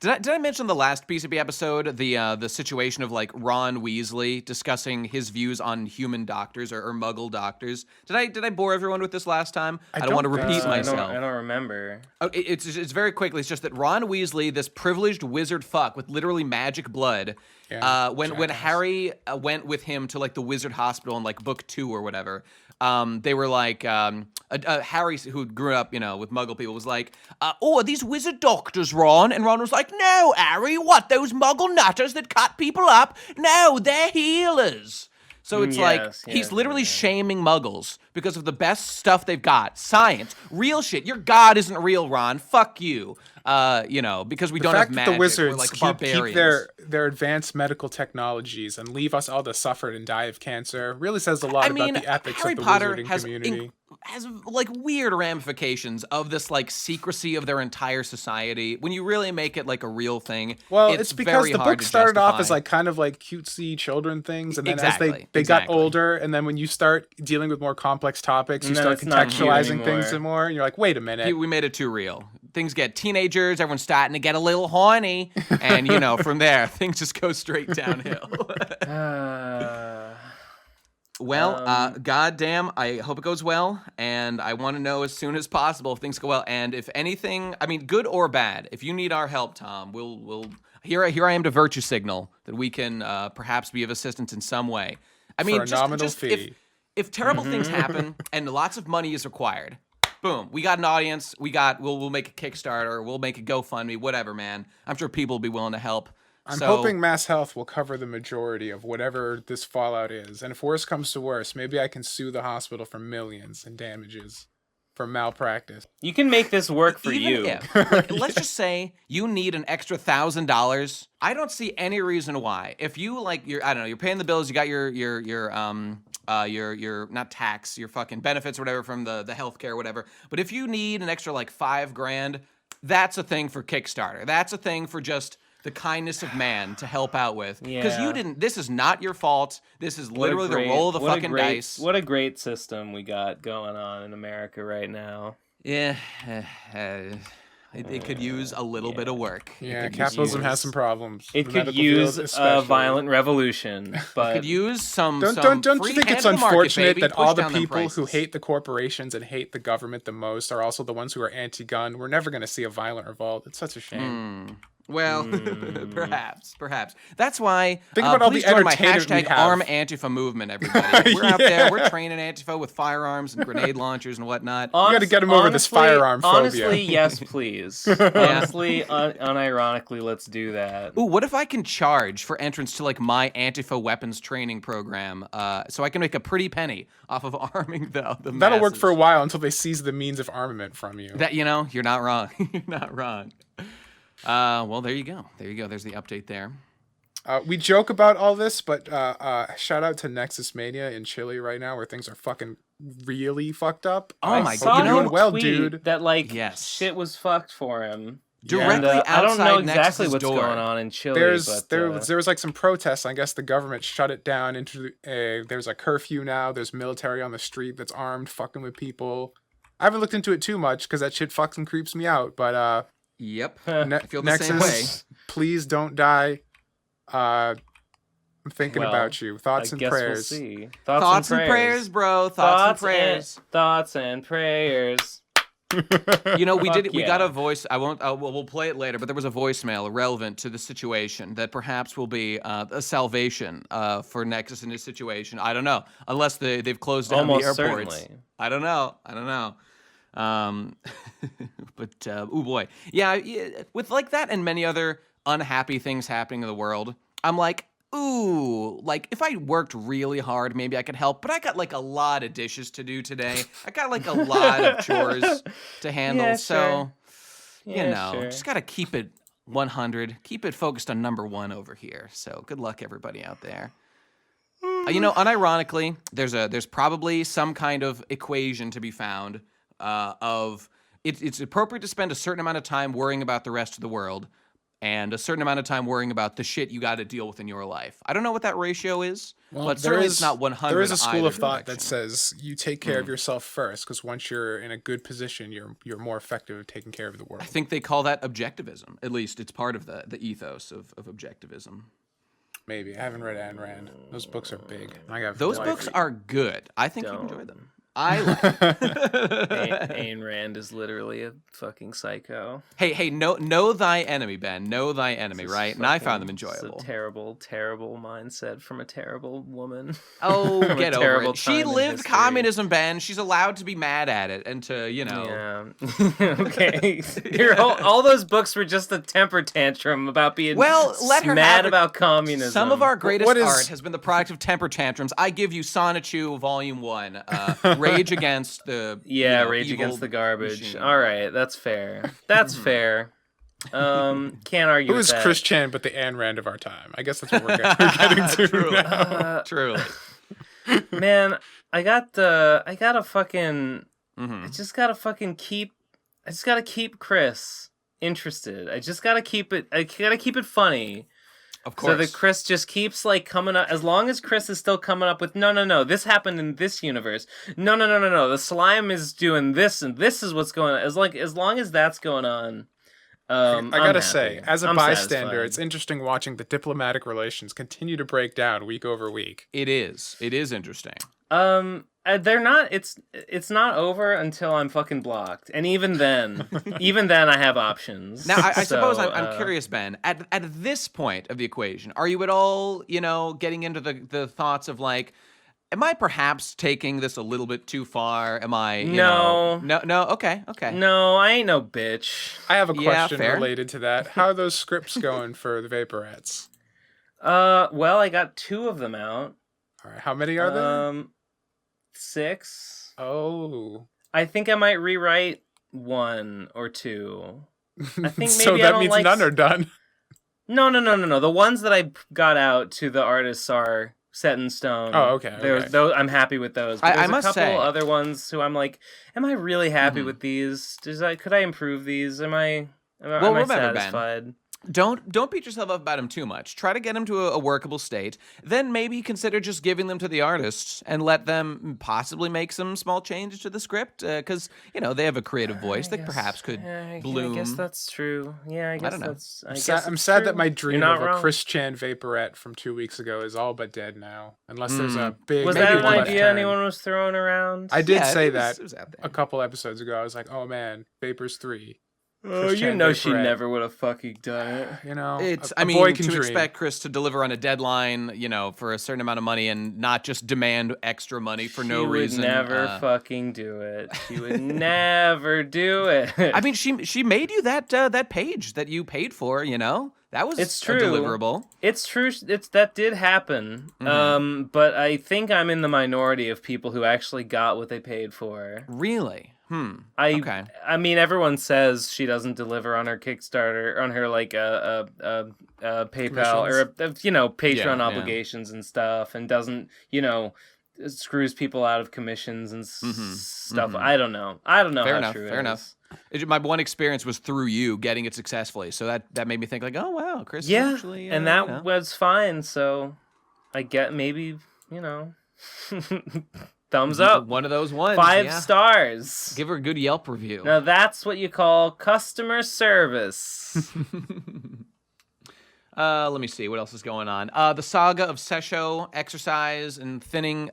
Did I mention the last piece of the episode, the situation of like Ron Weasley discussing his views on human doctors or Muggle doctors? Did I bore everyone with this last time? I don't want to repeat myself. I don't remember. Oh, it's very quickly. It's just that Ron Weasley, this privileged wizard fuck with literally magic blood, when Harry went with him to like the wizard hospital in like book 2 or whatever. They were like, Harry, who grew up, with Muggle people, was like, are these wizard doctors, Ron? And Ron was like, no, Harry, what, those Muggle nutters that cut people up? No, they're healers. So it's he's literally shaming muggles because of the best stuff they've got. Science. Real shit. Your god isn't real, Ron. Fuck you. Because we don't have magic. The wizards we're like keep barbarians. their advanced medical technologies and leave us all to suffer and die of cancer really says a lot about the ethics Harry of the Potter wizarding community. Has like weird ramifications of this like secrecy of their entire society. When you really make it like a real thing, well, it's because the book started off as like kind of like cutesy children things, and then as they got older, and then when you start dealing with more complex topics, you start contextualizing things more, and you're like, wait a minute, we made it too real. Things get teenagers, everyone's starting to get a little horny, and from there things just go straight downhill. Well, goddamn, I hope it goes well, and I want to know as soon as possible if things go well. And if anything, I mean, good or bad, if you need our help, Tom, we'll here I am to virtue signal that we can perhaps be of assistance in some way. I mean, for a nominal fee. If terrible things happen and lots of money is required, boom, we got an audience. We'll make a Kickstarter, we'll make a GoFundMe, whatever, man. I'm sure people will be willing to help. I'm hoping Mass Health will cover the majority of whatever this fallout is. And if worse comes to worse, maybe I can sue the hospital for millions in damages for malpractice. You can make this work for you. Let's just say you need an extra $1,000. I don't see any reason why. If you you're paying the bills, you got your not tax, your fucking benefits or whatever from the healthcare or whatever. But if you need an extra like $5,000, that's a thing for Kickstarter. That's a thing for just the kindness of man to help out with. Because you didn't, this is not your fault. This is literally the roll of the fucking dice. What a great system we got going on in America right now. Yeah. It could use a little bit of work. Yeah, capitalism has some problems. It could use a violent revolution, but it could use some. Don't you think it's unfortunate that all the people who hate the corporations and hate the government the most are also the ones who are anti-gun? We're never going to see a violent revolt. It's such a shame. Well, perhaps. That's why. Think about all the entertainment my hashtag Arm Antifa movement, everybody. We're out there. We're training Antifa with firearms and grenade launchers and whatnot. You got to get them over this firearm phobia. Honestly, yes, please. Honestly, unironically, let's do that. Ooh, what if I can charge for entrance to like my Antifa weapons training program, so I can make a pretty penny off of arming the masses? That'll work for a while until they seize the means of armament from you. That you're not wrong. You're not wrong. Well, there you go. There's the update there. We joke about all this, but shout out to Nexus Mania in Chile right now, where things are fucking really fucked up. Oh my god! You know, well, dude, that shit was fucked for him. Directly outside I don't know exactly Nexus's what's door. going on in Chile. There was like some protests. I guess the government shut it down. There's a curfew now. There's military on the street that's armed, fucking with people. I haven't looked into it too much because that shit fucks and creeps me out. But yep, I feel the Nexus, same way. Please don't die. I'm thinking about you. Thoughts and prayers. We'll see. Thoughts and prayers, bro. Thoughts and prayers. Thoughts and prayers. We got a voice. I won't. We'll play it later. But there was a voicemail relevant to the situation that perhaps will be a salvation for Nexus in this situation. I don't know, unless they've closed down the airports. Certainly. I don't know. But oh boy, yeah. With like that and many other unhappy things happening in the world, I'm like, ooh, like if I worked really hard, maybe I could help. But I got like a lot of dishes to do today. I got like a lot of chores to handle. Yeah, so, sure. Just gotta keep it 100. Keep it focused on number one over here. So good luck, everybody out there. Unironically, there's probably some kind of equation to be found of it's appropriate to spend a certain amount of time worrying about the rest of the world and a certain amount of time worrying about the shit you got to deal with in your life. I don't know what that ratio is, but certainly it's not 100. There is a school of thought direction. that says you take care of yourself first, because once you're in a good position, you're more effective at taking care of the world. I think they call that objectivism. At least it's part of the ethos of objectivism. Maybe. I haven't read Ayn Rand. Those books are big. Those books are good. I think you enjoy them. I like. Ayn Rand is literally a fucking psycho. Hey, know thy enemy, Ben. Know thy enemy, right? And I found them enjoyable. It's a terrible, terrible mindset from a terrible woman. Oh, get over it. She lived communism, Ben. She's allowed to be mad at it and to, Yeah. Okay. All those books were just a temper tantrum about being mad about communism. Some of our greatest art has been the product of temper tantrums. I give you Sonichu Volume 1. Rage against the Rage against the garbage. Machine. All right, that's fair. That's fair. Can't argue with that. Who's Chris Chan but the Ayn Rand of our time? I guess that's what we're getting to. Truly. Now. Truly. Man, I gotta fucking I just gotta keep Chris interested. I gotta keep it funny. Of course. So that Chris just keeps like coming up. As long as Chris is still coming up with no, this happened in this universe. No. The slime is doing this, and this is what's going on. As long as that's going on, I gotta say, as a bystander, satisfied. it's interesting watching the diplomatic relations continue to break down week over week. It is interesting. They're not. It's not over until I'm fucking blocked, and even then, I have options. Now, I suppose I'm curious, Ben. At this point of the equation, are you at all, getting into the thoughts of like, am I perhaps taking this a little bit too far? Am I? No. Okay. No, I ain't no bitch. I have a question related to that. How are those scripts going for the Vaporettes? Well, I got 2 of them out. All right, how many are there? 6. Oh. I think I might rewrite 1 or 2. I think maybe so that means none are done. No. The ones that I got out to the artists are set in stone. Oh, okay. Those, I'm happy with those. But I must a couple say, other ones who I'm like, am I really happy with these? Could I improve these? Am I satisfied? Ben, don't beat yourself up about them too much. Try to get them to a workable state. Then maybe consider just giving them to the artists and let them possibly make some small changes to the script because they have a creative voice that perhaps could bloom. I guess that's true. Yeah, I don't know. I'm sad that my dream of a Chris Chan Vaporette from 2 weeks ago is all but dead now. Unless there's a big. Was that an idea anyone was throwing around? I did say that a couple episodes ago. I was like, oh man, Vapors 3. Oh, she never would have fucking done it. Expect Chris to deliver on a deadline, for a certain amount of money and not just demand extra money for no reason. She would never fucking do it. She would never do it. I mean, she made you that page that you paid for, That was it's true. A deliverable. It's true. That did happen. Mm-hmm. But I think I'm in the minority of people who actually got what they paid for. Really? Okay. I mean, everyone says she doesn't deliver on her Kickstarter, on her like PayPal or Patreon obligations and stuff, and doesn't screws people out of commissions and stuff. I don't know. Fair enough. My one experience was through you getting it successfully, so that made me think like, oh wow, Chris. Yeah, actually, and that was fine. So I get maybe thumbs up. One of those ones. 5 stars. Give her a good Yelp review. Now that's what you call customer service. Let me see what else is going on. The saga of Sesho exercise and thinning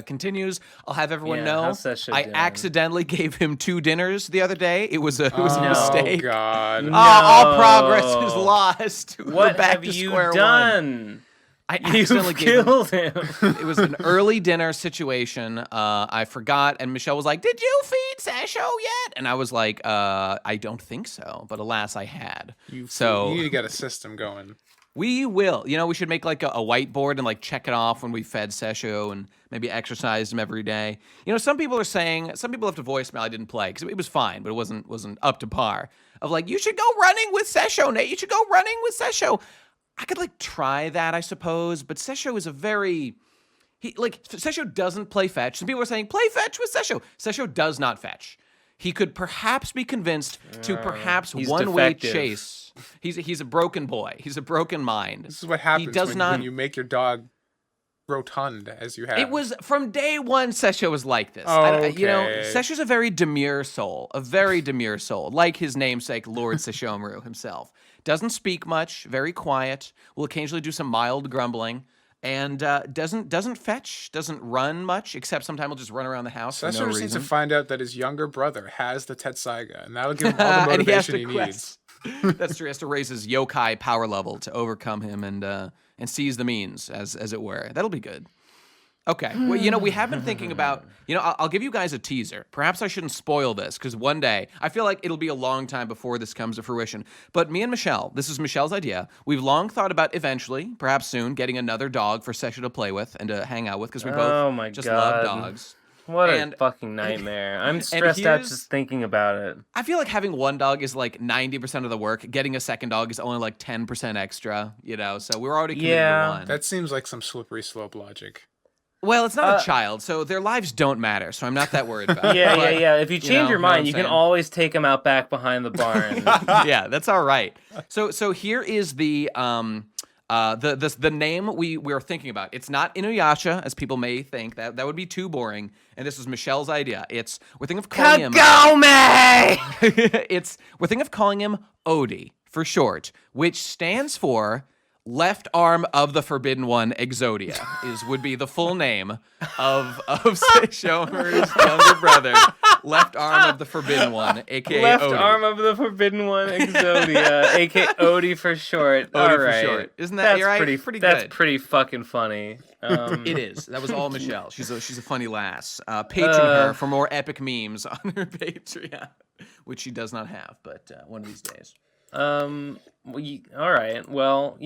continues. I'll have everyone know I accidentally gave him 2 dinners the other day. It was a mistake. Oh God! All progress is lost. What back have to you square done? One. I accidentally killed him. It was an early dinner situation. I forgot, and Michelle was like, "Did you feed Sesho yet?" And I was like, "I don't think so." But alas, I had. You need to get a system going. We will. We should make like a whiteboard and like check it off when we fed Sesho and maybe exercised him every day. Some people left a voicemail I didn't play because it was fine, but it wasn't up to par. Of like, you should go running with Sesho, Nate. You should go running with Sesho. I could like try that, I suppose, but Sesho is Sesho doesn't play fetch. Some people are saying play fetch with Sesho. Sesho does not fetch. He could perhaps be convinced to perhaps one-way chase. He's a broken boy. He's a broken mind. This is what happens when you make your dog rotund as you have. It was from day one. Sesho was like this. Okay. Sesho's a very demure soul, like his namesake Lord Sesshomaru himself. Doesn't speak much, very quiet, will occasionally do some mild grumbling. and doesn't fetch, doesn't run much, except sometimes he'll just run around the house for no Sessor reason. needs to find out that his younger brother has the Tetsaiga, and that'll give him all the motivation he needs. That's true. He has to raise his yokai power level to overcome him and seize the means, as it were. That'll be good. Okay. Well, we have been thinking about, I'll give you guys a teaser. Perhaps I shouldn't spoil this, because one day, I feel like it'll be a long time before this comes to fruition. But me and Michelle, this is Michelle's idea. We've long thought about eventually, perhaps soon, getting another dog for Session to play with and to hang out with, because we both love dogs. What a fucking nightmare. I'm stressed out just thinking about it. I feel like having one dog is like 90% of the work. Getting a second dog is only like 10% extra, so we're already committed to one. That seems like some slippery slope logic. Well, it's not a child, so their lives don't matter, so I'm not that worried about it. Yeah. If you change your mind, you can always take them out back behind the barn. Yeah, that's all right. So here is the name we were thinking about. It's not Inuyasha, as people may think. That would be too boring. And this was Michelle's idea. We're thinking of calling him Kagome! We're thinking of calling him Odie for short, which stands for Left Arm of the Forbidden One Exodia would be the full name of Shomer's younger brother, Left Arm of the Forbidden One, aka Left Odie. Arm of the Forbidden One Exodia, aka Odie for short. Odie all for right. short. Isn't that right? Pretty good. That's pretty fucking funny. It is. That was all Michelle. She's a funny lass. Patron her for more epic memes on her Patreon, which she does not have, but one of these days. All right. Well,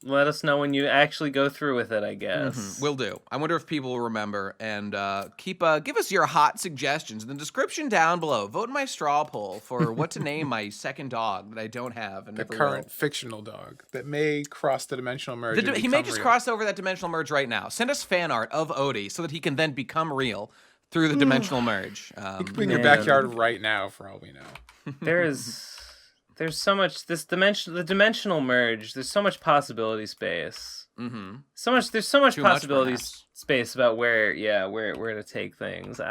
let us know when you actually go through with it, I guess. Mm-hmm. Will do. I wonder if people will remember, and give us your hot suggestions in the description down below. Vote in my straw poll for what to name my second dog that I don't have and the never current will. fictional dog that may cross the dimensional merge. He may just cross over that dimensional merge right now. Send us fan art of Odie so that he can then become real through the dimensional merge. He could be in your backyard right now, for all we know. There's so much the dimensional merge. There's so much possibility space. Mm-hmm. There's so much possibility space about where to take things. Ben,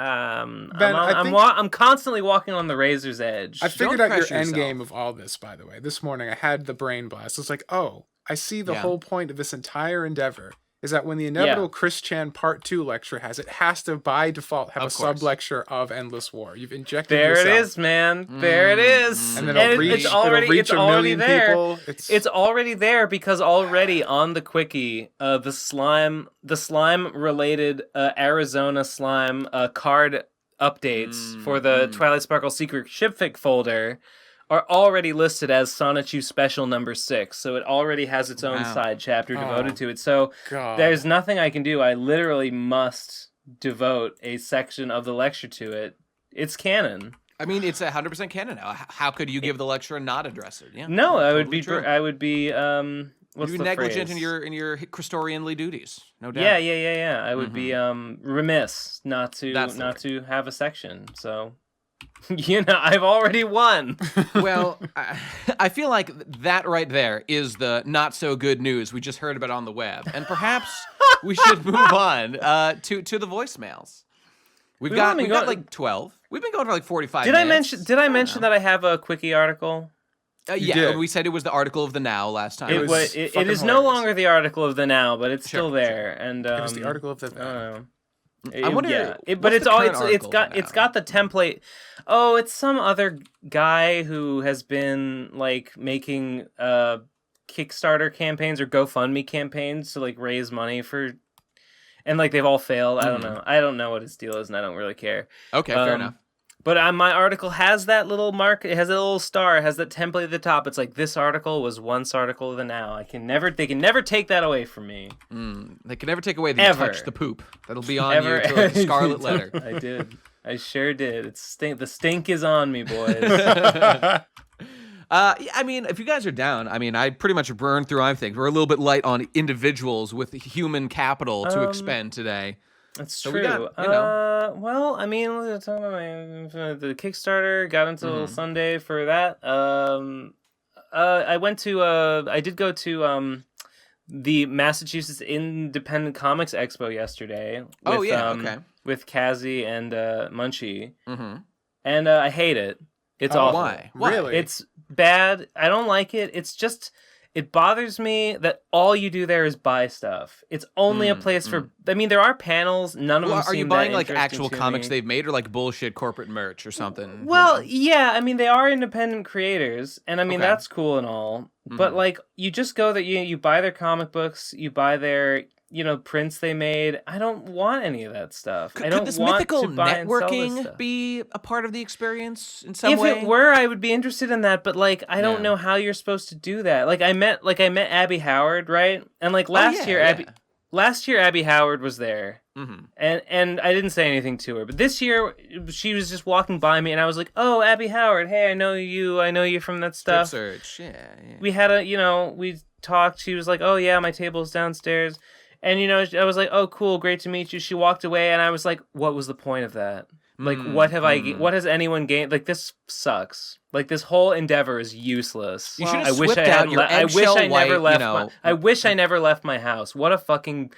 I'm constantly walking on the razor's edge. I figured out your end game of all this, by the way. This morning I had the brain blast. It's like, I see the whole point of this entire endeavor is that when the inevitable Chris Chan Part 2 lecture has to by default have a sub-lecture of Endless War. You've injected yourself. There it is, man. There it is. And then it's already there. People. It's already there because already on the quickie, the slime related Arizona slime card updates for the Twilight Sparkle Secret Shipfic folder are already listed as Sonichu Special number 6, so it already has its own side chapter devoted to it. So there's nothing I can do. I literally must devote a section of the lecture to it. It's canon. I mean, it's 100% canon now. How could you give the lecture and not address it? Yeah, no, I would be. True. I would be. You'd be negligent in your Christorianly duties, no doubt. Yeah. I would be remiss not to have a section. So. I've already won. Well, I feel like that right there is the not so good news we just heard about on the web, and perhaps we should move on to the voicemails. We've got like 12. We've been going for like 45 minutes. Did I mention that I have a quickie article? Yeah, we said it was the article of the Now last time. It is no longer the article of the Now, but it's still there. And it was the article of the Now. I wonder. But it's got the template. Oh, it's some other guy who has been like making Kickstarter campaigns or GoFundMe campaigns to like raise money for, and like they've all failed. I don't know. I don't know what his deal is, and I don't really care. Okay, fair enough. But my article has that little mark. It has a little star. It has that template at the top. It's like, this article was once article of the Now. They can never take that away from me. They can never take away the touch the poop. That'll be on you to like a scarlet letter. I did. I sure did. The stink is on me, boys. I mean, if you guys are down, I mean, I pretty much burned through everything. We're a little bit light on individuals with human capital to expend today. That's true. We got, well, I mean, let's talk about the Kickstarter. Got until Sunday for that. I did go to the Massachusetts Independent Comics Expo yesterday. With Kazi and Munchie. Mm-hmm. And I hate it. It's awful. Why? Really? It's bad. I don't like it. It's just it bothers me that all you do there is buy stuff. It's only a place for. I mean, there are panels. None of them. Are you seem buying that like actual interesting to comics me. they've made, or like bullshit corporate merch or something? Well, yeah. I mean, they are independent creators, and I mean Okay. that's cool and all. But like, you just go that you buy their comic books, you buy their prints they made. I don't want any of that stuff. I don't Could this want mythical to buy and sell this networking stuff. be a part of the experience in some If way? it were, I would be interested in that, but like I don't know how you're supposed to do that. Like I met Abby Howard, right? And like last year Abby Howard was there. And I didn't say anything to her. But this year she was just walking by me and I was like, "Oh, Abby Howard. Hey, I know you from that stuff." Search. Yeah. We had we talked. She was like, "Oh yeah, my table's downstairs." And I was like, "Oh, cool, great to meet you." She walked away, and I was like, "What was the point of that? Like, what has anyone gained? Like, this sucks. Like, this whole endeavor is useless." You should have swipped out your eggshell white, I wish I never left my house. What a fucking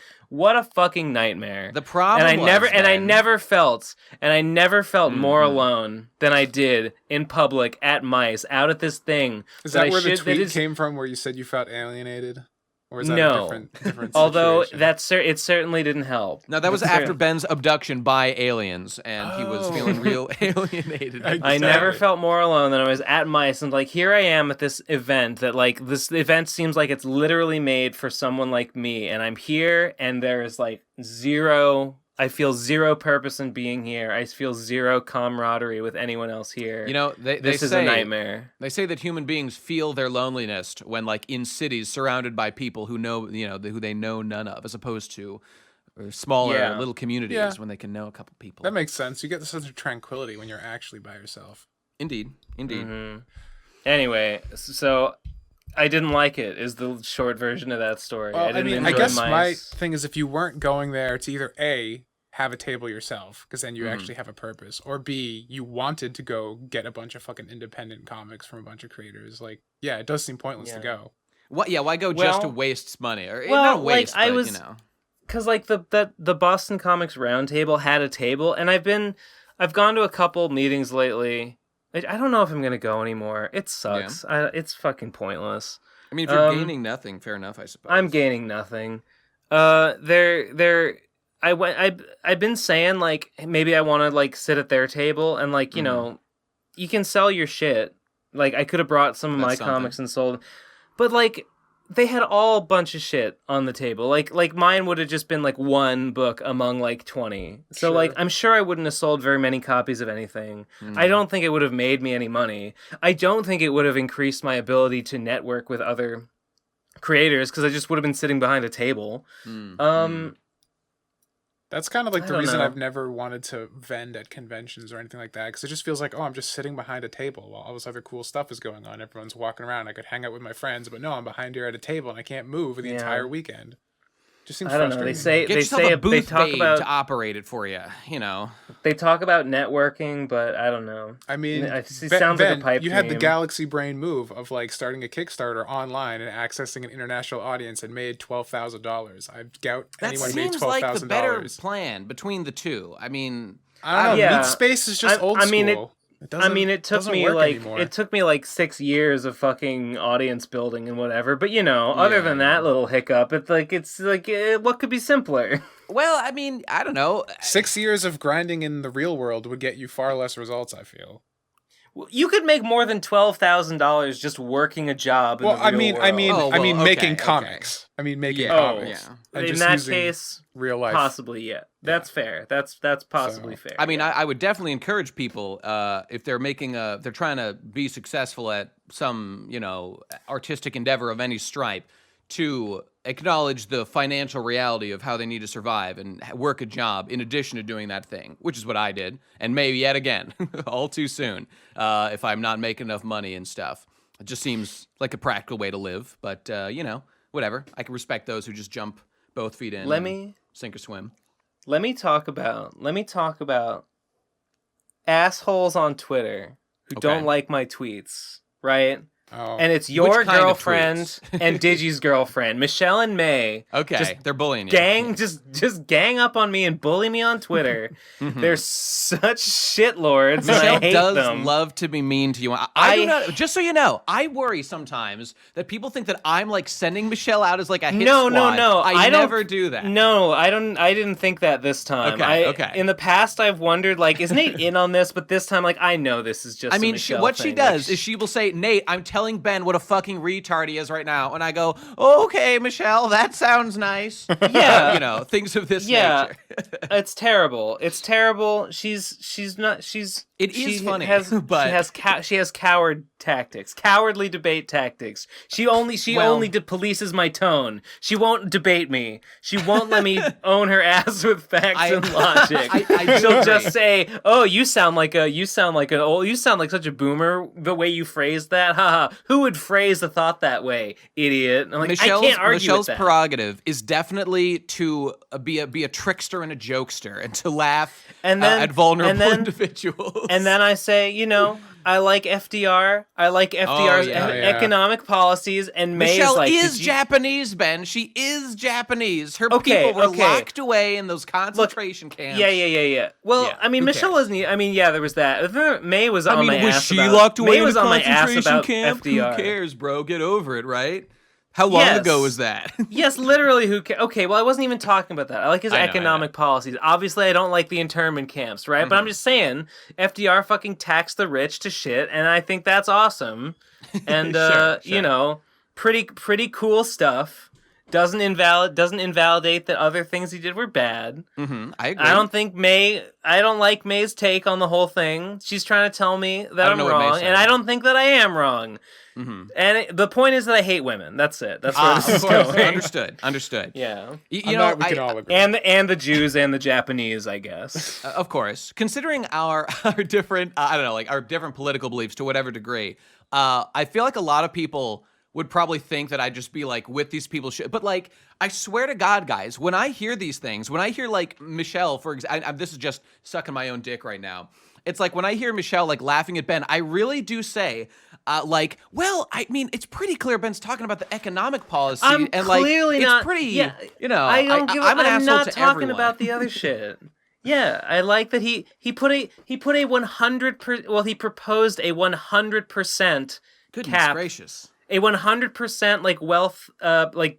nightmare. The problem and I never felt more alone than I did in public at mice out at this thing. Is that where the tweet came from, where you said you felt alienated? Or is that a different Although situation? it certainly didn't help. No, that was after Ben's abduction by aliens, and he was feeling real alienated. Exactly. I never felt more alone than I was at mice, and like here I am at this event that like this event seems like it's literally made for someone like me, and I'm here, and there is like I feel zero purpose in being here. I feel zero camaraderie with anyone else here. This is a nightmare. They say that human beings feel their loneliness when, like, in cities surrounded by people who know, who they know none of, as opposed to smaller little communities when they can know a couple people. That makes sense. You get the sense of tranquility when you're actually by yourself. Indeed. Mm-hmm. Anyway, so I didn't like it, is the short version of that story. Well, I guess mice. my thing is, if you weren't going there to either A, have a table yourself, because then you actually have a purpose, or B, you wanted to go get a bunch of fucking independent comics from a bunch of creators, like, it does seem pointless to go. What? Yeah, why go just to waste money? Or well, not waste, like, but, because like the Boston Comics Roundtable had a table, and I've gone to a couple meetings lately. I don't know if I'm gonna go anymore. It sucks. Yeah. It's fucking pointless. I mean, if you're gaining nothing, fair enough, I suppose. I'm gaining nothing. I've been saying like maybe I want to like sit at their table and like you can sell your shit. Like I could have brought some of my comics and sold, but like they had all bunch of shit on the table. Like mine would have just been like one book among like 20. So like I'm sure I wouldn't have sold very many copies of anything. I don't think it would have made me any money. I don't think it would have increased my ability to network with other creators because I just would have been sitting behind a table. That's kind of like the reason I've never wanted to vend at conventions or anything like that, because it just feels like, I'm just sitting behind a table while all this other cool stuff is going on. Everyone's walking around. I could hang out with my friends, but no, I'm behind here at a table and I can't move the entire weekend. Just seems frustrating. They talk about to operate it for you. They talk about networking, but I don't know. I mean, it sounds like a pipe you dream. had the galaxy brain move of like starting a Kickstarter online and accessing an international audience and made $12,000. I doubt anyone made $12,000. That seems like the better plan between the two. I mean, I don't know. Meat Space is just old school. It took me like 6 years of fucking audience building and whatever. But other than that little hiccup, it's like what could be simpler? Well, I mean, I don't know. 6 years of grinding in the real world would get you far less results, I feel. You could make more than $12,000 just working a job. In the real world. Making comics. I mean, making comics. Yeah. In that case, real life. Possibly, yeah. That's fair. That's possibly fair. I mean, I would definitely encourage people if they're they're trying to be successful at some artistic endeavor of any stripe, to acknowledge the financial reality of how they need to survive and work a job in addition to doing that thing, which is what I did, and maybe yet again, all too soon, if I'm not making enough money and stuff. It just seems like a practical way to live, but, whatever. I can respect those who just jump both feet in sink or swim. Let me talk about assholes on Twitter who don't like my tweets, right? Oh. And it's your girlfriend and Digi's girlfriend, Michelle and May. Okay, they're bullying you. Just gang up on me and bully me on Twitter. They're such shitlords. Michelle and I hate does them. love to be mean to you. I do not. Just so you know, I worry sometimes that people think that I'm like sending Michelle out as like a hit squad. No. I never do that. No, I don't. I didn't think that this time. Okay. In the past, I've wondered like, is Nate in on this? But this time, like, I know this is just. I mean, what she does is she will say, "Nate, I'm telling Ben what a fucking retard he is right now," and I go, "Okay, Michelle, that sounds nice." Yeah, you know, things of this nature. It's terrible. It's terrible. She's not. It is funny, but she has cowardly debate tactics. She only polices my tone. She won't debate me. She won't let me own her ass with facts and logic. She'll just say, "Oh, you sound like such a boomer. The way you phrased that, haha. Who would phrase the thought that way, idiot?" I'm like, I can't argue Michelle's with that. prerogative is definitely to be a trickster and a jokester and to laugh at vulnerable individuals. And then I say, I like FDR. I like FDR's economic policies. And May's Michelle like, is Japanese, Ben. She is Japanese. Her people were locked away in those concentration camps. Yeah. Well, I mean, Michelle wasn't. I mean, there was that. May was on my ass. Was she locked away in a concentration camp? FDR. Who cares, bro? Get over it, right? How long ago was that? Yes, literally. Who cares? Okay, well, I wasn't even talking about that. I like his economic policies. Obviously, I don't like the internment camps, right? Mm-hmm. But I'm just saying, FDR fucking taxed the rich to shit, and I think that's awesome. And sure. Pretty cool stuff. Doesn't invalidate that other things he did were bad. Mm-hmm. I agree. I don't like May's take on the whole thing. She's trying to tell me that I'm wrong, and I don't think that I am wrong. Mm-hmm. And the point is that I hate women. That's it. That's where this is going. Understood. Yeah. We can all agree. And the Jews and the Japanese, I guess. Of course. Considering our different, our different political beliefs to whatever degree, I feel like a lot of people would probably think that I'd just be like with these people. But like, I swear to God, guys, when I hear these things, when I hear like Michelle, for example, this is just sucking my own dick right now. It's like when I hear Michelle like laughing at Ben, I really do say, well, I mean, it's pretty clear Ben's talking about the economic policy, I'm and like clearly it's not, pretty, yeah, you know. I don't give. I'm an I'm asshole not to talking everyone. about the other shit. Yeah, I like that he put a 100%. Well, he proposed a 100% Goodness cap. gracious. A 100%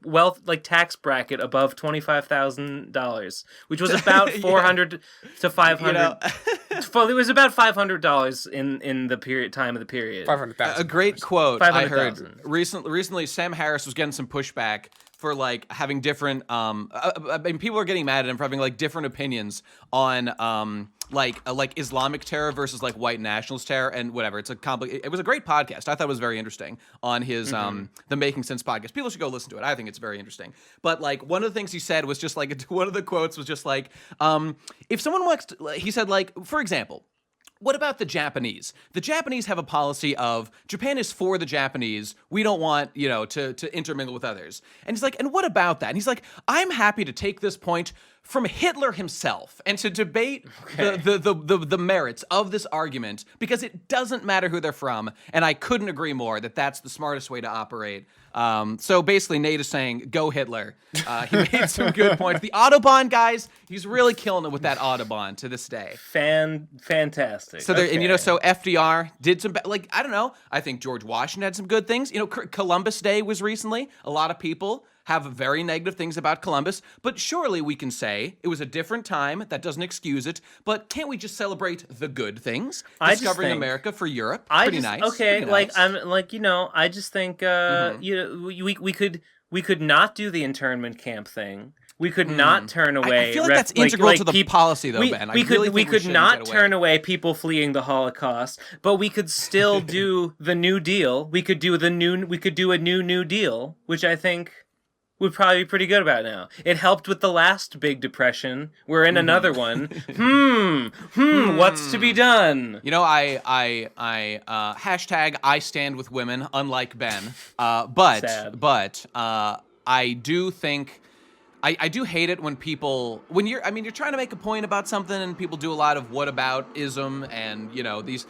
wealth tax bracket above $25,000, which was about $400 to $500. It was about $500 in the time of the period. 500,000. A great quote I heard recently. Sam Harris was getting some pushback for like having different. I mean, people are getting mad at him for having like different opinions on like Islamic terror versus like white nationalist terror and whatever. It was a great podcast. I thought it was very interesting on his the Making Sense podcast. People should go listen to it. I think it's very interesting. But like one of the things he said was just like one of the quotes was just like if someone wants to, he said like, for example, what about the Japanese? The Japanese have a policy of Japan is for the Japanese. We don't want, to intermingle with others. And he's like, and what about that? And he's like, I'm happy to take this point from Hitler himself and to debate the merits of this argument because it doesn't matter who they're from. And I couldn't agree more that that's the smartest way to operate. So basically, Nate is saying, go Hitler. He made some good points. The Autobahn, guys, he's really killing it with that Autobahn to this day. Fantastic. So there, so FDR did some, I don't know. I think George Washington had some good things. Columbus Day was recently. A lot of people have very negative things about Columbus, but surely we can say it was a different time. That doesn't excuse it. But can't we just celebrate the good things? Discovering America for Europe, pretty nice. Okay, pretty nice. I just think we could not do the internment camp thing. We could not turn away. I feel like that's integral to the policy, though, Ben. We could not turn away people fleeing the Holocaust, but we could still do the New Deal. We could do a New Deal, which I think would probably be pretty good about now. It helped with the last big depression. We're in another one. What's to be done? I hashtag I stand with women, unlike Ben. But I do think I do hate it when people you're trying to make a point about something and people do a lot of whataboutism and these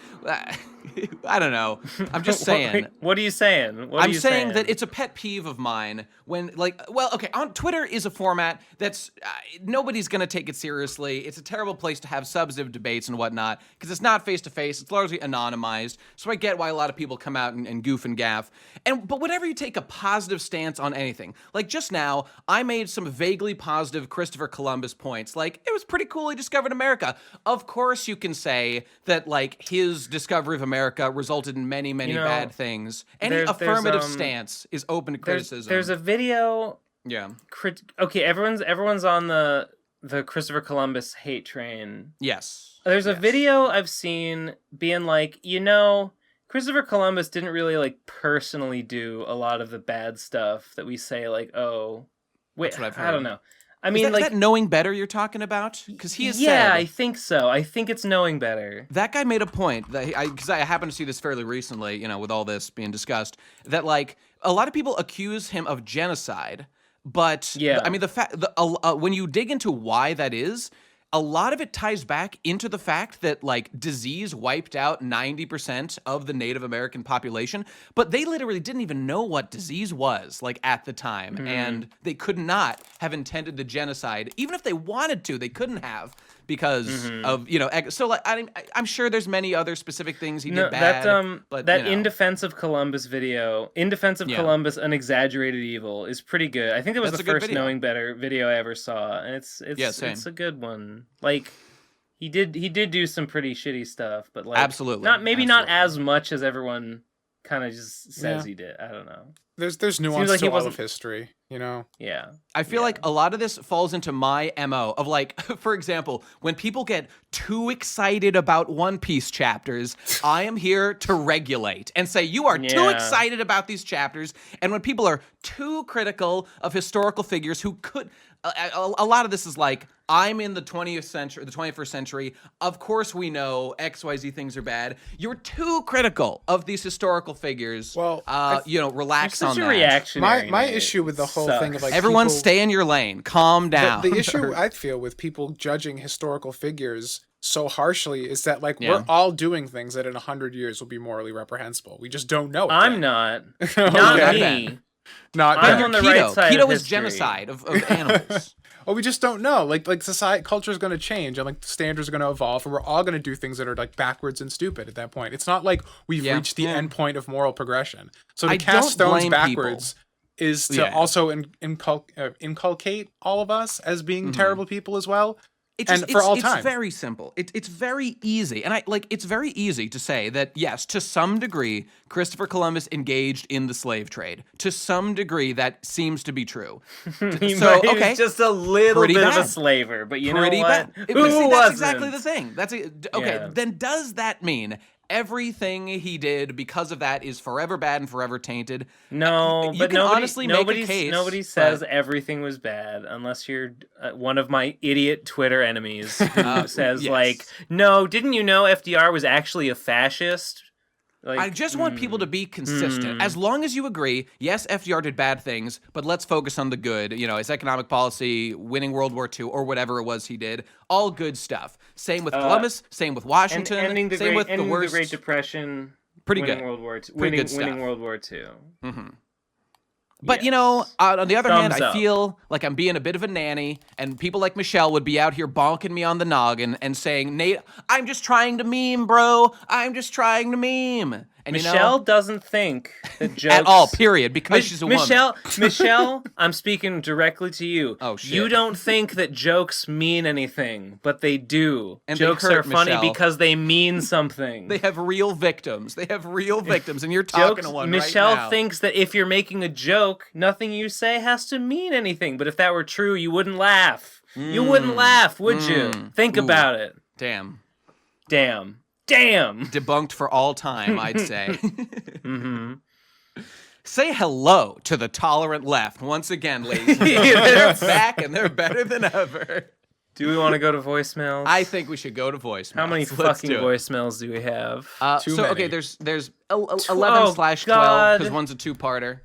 I don't know. I'm just saying. What are you saying? I'm saying that it's a pet peeve of mine when, like, well, okay, on Twitter is a format that's nobody's going to take it seriously. It's a terrible place to have substantive debates and whatnot because it's not face-to-face. It's largely anonymized. So I get why a lot of people come out and goof and gaff. But whenever you take a positive stance on anything, like just now, I made some vaguely positive Christopher Columbus points. Like, it was pretty cool he discovered America. Of course you can say that, like, his discovery of America resulted in many, many bad things. Any affirmative stance is open to criticism. There's a video. Yeah. Okay, everyone's on the Christopher Columbus hate train. Yes. There's a video I've seen being like, Christopher Columbus didn't really, like, personally do a lot of the bad stuff that we say, like, oh, wait, That's what I've heard. I don't know. I mean, is that knowing better you're talking about? Because he is Yeah, I think so. I think it's knowing better. That guy made a point that because I happened to see this fairly recently, with all this being discussed, that like a lot of people accuse him of genocide, but I mean when you dig into why that is, a lot of it ties back into the fact that, like, disease wiped out 90% of the Native American population, but they literally didn't even know what disease was, like, at the time, and they could not have intended the genocide. Even if they wanted to, they couldn't have because of, so, like, I'm sure there's many other specific things he did bad. But that In Defense of Columbus video, In Defense of Columbus, An Exaggerated Evil, is pretty good. I think it was the first Knowing Better video I ever saw, and it's a good one. Like, he did do some pretty shitty stuff, but like absolutely not as much as everyone kind of just says he did. I don't know. There's nuance to all of history, Yeah. I feel like a lot of this falls into my MO of, like, for example, when people get too excited about One Piece chapters, I am here to regulate and say you are too excited about these chapters. And when people are too critical of historical figures who could, a lot of this is like, I'm in the 21st century. Of course we know XYZ things are bad. You're too critical of these historical figures. Well, relax on that. Reactionary. My issue with the whole thing of, like, everyone stay in your lane. Calm down. The issue I feel with people judging historical figures so harshly is that, like, we're all doing things that in 100 years will be morally reprehensible. We just don't know it. I'm not. Not me. I'm on the right side. Keto is genocide of animals. Well, we just don't know. Like society, culture is going to change, and, like, standards are going to evolve, and we're all going to do things that are, like, backwards and stupid at that point. It's not like we've reached the end point of moral progression. So to cast stones backwards is to also inculcate all of us as being terrible people as well. It's very simple. It's very easy. And it's very easy to say that, yes, to some degree, Christopher Columbus engaged in the slave trade. To some degree, that seems to be true. He was just a little bit of a slaver, but you know what? That's exactly the thing. Then does that mean everything he did because of that is forever bad and forever tainted? No, you can honestly make a case. Nobody says everything was bad unless you're one of my idiot Twitter enemies who says like, no, didn't you know FDR was actually a fascist? Like, I just want people to be consistent. As long as you agree, yes, FDR did bad things, but let's focus on the good. His economic policy, winning World War II, or whatever it was he did. All good stuff. Same with Columbus, same with Washington, ending the Great Depression, pretty winning good. World War II, winning World War II. Mm-hmm. But, on the other hand, I feel like I'm being a bit of a nanny, and people like Michelle would be out here bonking me on the noggin and saying, Nate, I'm just trying to meme, bro. I'm just trying to meme. And Michelle doesn't think that jokes... At all, period, because she's a woman. Michelle, I'm speaking directly to you. Oh, shit. You don't think that jokes mean anything, but they do. And jokes are funny Michelle. Because they mean something. They have real victims. And you're talking to one Michelle right now. thinks that if you're making a joke, nothing you say has to mean anything. But if that were true, you wouldn't laugh. You wouldn't laugh, would you? Think about it. Damn. Debunked for all time, I'd say. Say hello to the tolerant left once again, ladies. They're back and they're better than ever. Do we want to go to voicemails? I think we should go to voicemails. How many fucking voicemails do we have? Too many. Okay, there's 11/12 because one's a two-parter.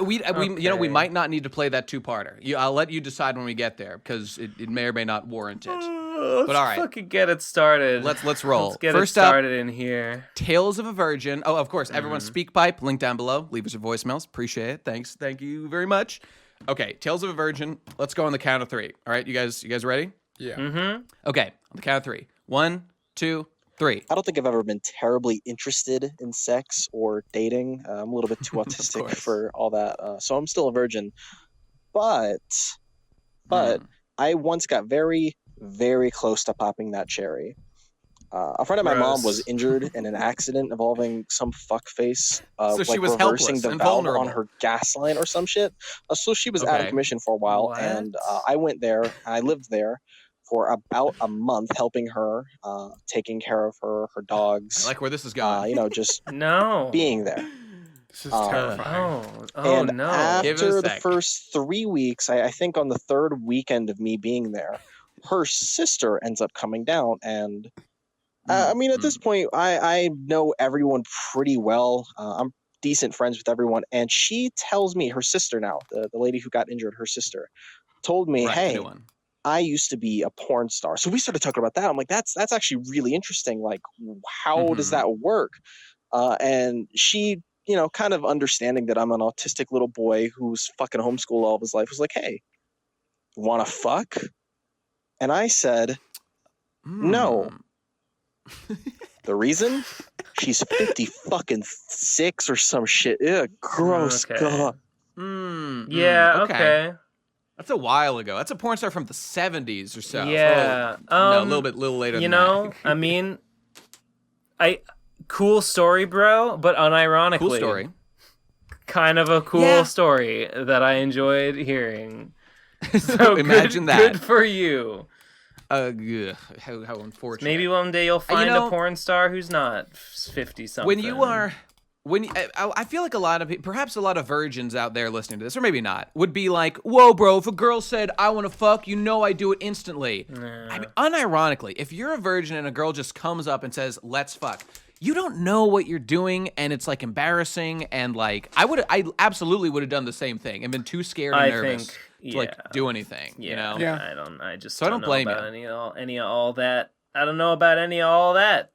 We might not need to play that two-parter. I'll let you decide when we get there because it may or may not warrant it. Let's all right, fucking get it started. Let's roll. Let's get First it started in here. Tales of a Virgin. Oh, of course, everyone speak pipe. Link down below. Leave us your voicemails. Appreciate it. Thanks. Thank you very much. Okay, Tales of a Virgin. Let's go on the count of 3. All right, you guys ready? Yeah. Mm-hmm. Okay, on the count of 3. 1, 2, 3. I don't think I've ever been terribly interested in sex or dating. I'm a little bit too autistic for all that. So I'm still a virgin. But I once got very, very close to popping that cherry. A friend of my mom was injured in an accident involving some fuckface So she was reversing helpless the and valve vulnerable. on her gas line or some shit. So she was out of commission for a while, and I went there. I lived there for about a month, helping her, taking care of her dogs. I like where this is going. Just No. being there. This is terrifying. And no. after the first 3 weeks, I think on the third weekend of me being there, her sister ends up coming down. And at this point, I know everyone pretty well. I'm decent friends with everyone. And she tells me, her sister now, the lady who got injured, her sister, told me, hey, I used to be a porn star. So we started talking about that. I'm like, that's actually really interesting. Like, how does that work? And she, kind of understanding that I'm an autistic little boy who's fucking homeschooled all of his life, was like, hey, wanna fuck? And I said, no. The reason? She's 50 fucking 6 or some shit. Ew, gross. God. Yeah, okay. That's a while ago. That's a porn star from the 70s or so. Yeah. No, a little later than that. I mean, cool story, bro, but unironically. Cool story. Kind of a cool story that I enjoyed hearing. So imagine that. Good for you. How unfortunate. Maybe one day you'll find a porn star who's not 50-something. I feel like perhaps a lot of virgins out there listening to this, or maybe not, would be like, whoa, bro, if a girl said, I want to fuck, I do it instantly. I mean, unironically, if you're a virgin and a girl just comes up and says, let's fuck, you don't know what you're doing, and it's like embarrassing, and like, I absolutely would have done the same thing and been too scared and nervous to like do anything, Yeah. I don't know blame about any of all that. I don't know about any of all that.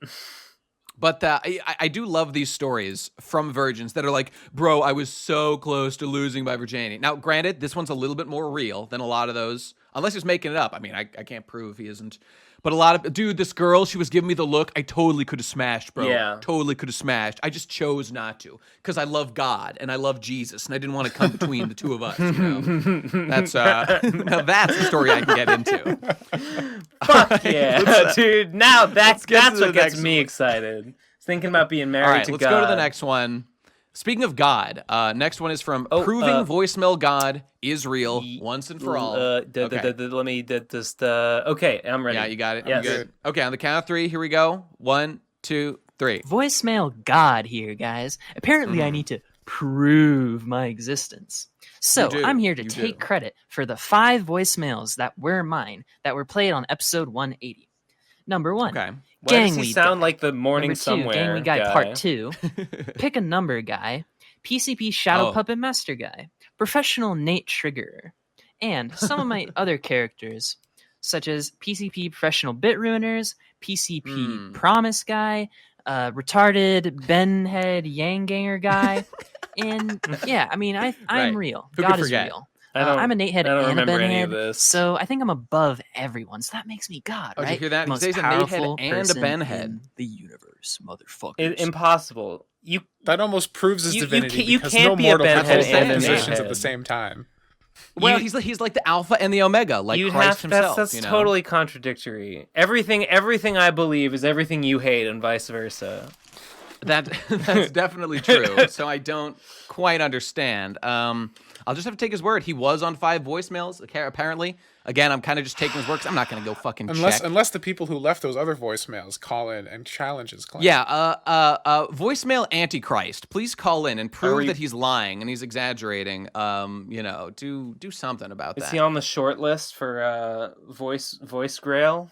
But I do love these stories from virgins that are like, bro, I was so close to losing my virginity. Now, granted, this one's a little bit more real than a lot of those, unless he's making it up. I mean, I can't prove he isn't. But this girl, she was giving me the look. I totally could have smashed, bro. Yeah. Totally could have smashed. I just chose not to because I love God and I love Jesus and I didn't want to come between the two of us. That's now that's the story I can get into. Fuck yeah, dude! Now that's what gets me excited. Thinking about being married to God. Let's go to the next one. Speaking of God, next one is from Proving Voicemail God is Real Once and For All. Let me just. Okay, I'm ready. Yeah, you got it. Yes. Good. Okay, on the count of 3, here we go. 1, 2, 3. Voicemail God here, guys. Apparently, I need to prove my existence. So I'm here to take credit for the 5 voicemails that were mine that were played on episode 180. Number 1. Okay. Why does he sound like the Morning Number 2, Somewhere Gangly guy Part 2. Pick a Number guy. PCP Shadow Puppet Master guy. Professional Nate Triggerer. And some of my other characters, such as PCP Professional Bit Ruiners, PCP Promise guy, retarded Benhead Yangganger guy. And yeah, I mean, I'm real. Who God could is forget? real. I'm a Nate head I don't and a remember Ben any of head, this. so I think I'm above everyone. So that makes me God, right? Did you hear that? He Most says a Nate head powerful and a person Ben head. in the universe, motherfuckers. Impossible. That almost proves his divinity because can't no be a mortal Ben can hold head both and a Nate positions head. at the same time. Well, he's like the Alpha and the Omega, like Christ himself. That's totally contradictory. Everything I believe is everything you hate, and vice versa. That's definitely true. So I don't quite understand. I'll just have to take his word. He was on 5 voicemails, apparently. Again, I'm kind of just taking his word because I'm not going to go fucking check. Unless the people who left those other voicemails call in and challenge his claim. Yeah, voicemail Antichrist. Please call in and prove that he's lying and he's exaggerating. Do something about that. Is he on the short list for voice grail?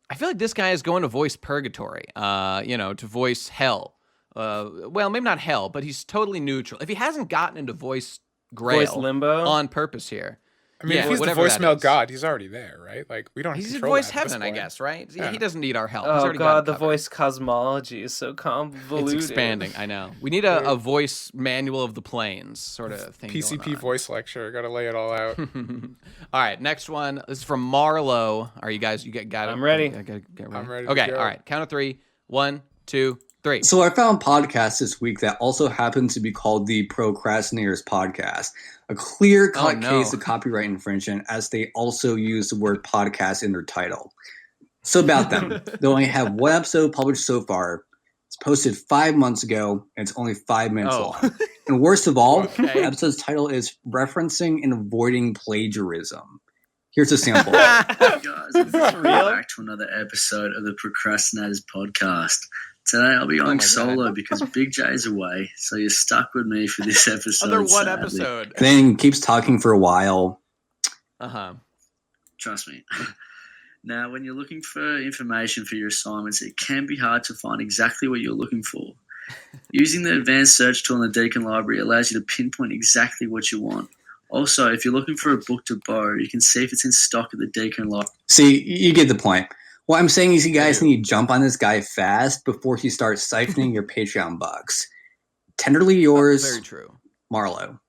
I feel like this guy is going to voice purgatory. To voice hell. Well, maybe not hell, but he's totally neutral. If he hasn't gotten into voice grail Voice limbo on purpose here. I mean, if he's the voicemail god, he's already there, right? Like, we don't. He's in voice heaven, I guess, right? Yeah. He doesn't need our help. Oh god, the voice cosmology is so convoluted. It's expanding. I know. We need a voice manual of the planes sort of thing. PCP voice lecture. Got to lay it all out. All right, next one. This is from Marlo. Are you guys? You got it? I'm ready. I'm ready. Okay. All right. Count of 3. 1, 2, 3. So I found podcasts this week that also happen to be called the Pro Crastinators podcast. A clear-cut case of copyright infringement, as they also use the word podcast in their title. So about them. They only have one episode published so far. It's posted 5 months ago, and it's only 5 minutes long. And worst of all, the episode's title is Referencing and Avoiding Plagiarism. Here's a sample. Hey guys, welcome back to another episode of the Procrastinators podcast. Today I'll be going solo because Big J's away, so you're stuck with me for this episode. Another one episode. And then he keeps talking for a while. Trust me. Now, when you're looking for information for your assignments, it can be hard to find exactly what you're looking for. Using the advanced search tool in the Deakin Library allows you to pinpoint exactly what you want. Also, if you're looking for a book to borrow, you can see if it's in stock at the Deakin Library. See, you get the point. What I'm saying is you guys need to jump on this guy fast before he starts siphoning your Patreon bucks. Tenderly yours, very true, Marlo.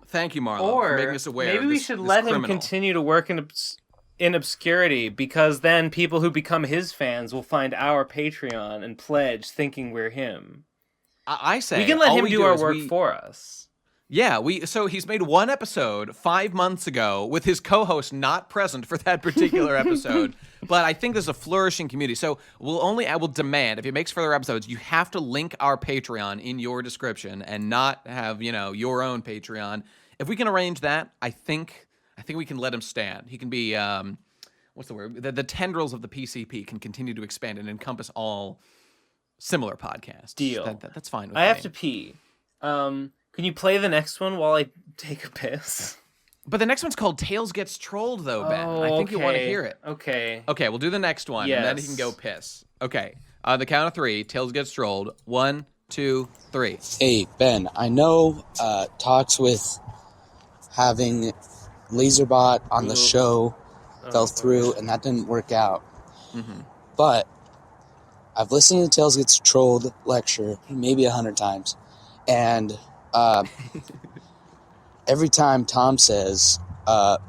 Thank you, Marlo, for making us aware. Maybe we should let him continue to work in obscurity, because then people who become his fans will find our Patreon and pledge thinking we're him. I say we can let him do our work for us. Yeah, so he's made one episode 5 months ago with his co-host not present for that particular episode. But I think there's a flourishing community. So I will demand, if he makes further episodes, you have to link our Patreon in your description and not have, your own Patreon. If we can arrange that, I think we can let him stand. He can be what's the word? The tendrils of the PCP can continue to expand and encompass all similar podcasts. Deal. That's fine with me. I have to pee. Can you play the next one while I take a piss? But the next one's called Tails Gets Trolled, though, Ben. I think you want to hear it. Okay. Okay, we'll do the next one, and then he can go piss. Okay. On the count of 3, Tails Gets Trolled. 1, 2, 3. Hey, Ben, I know talks with having Laserbot on the show fell through, and that didn't work out. Mm-hmm. But I've listened to Tails Gets Trolled lecture maybe 100 times, and every time Tom says,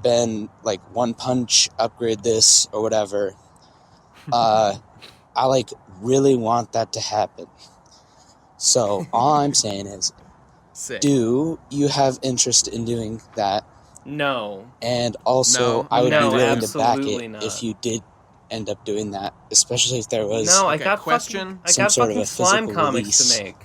Ben, like, one punch, upgrade this, or whatever, I, really want that to happen. So all I'm saying is, do you have interest in doing that? No. And also, I would be willing to back it not. if you did end up doing that, especially if there was I got fucking slime comics release. to make.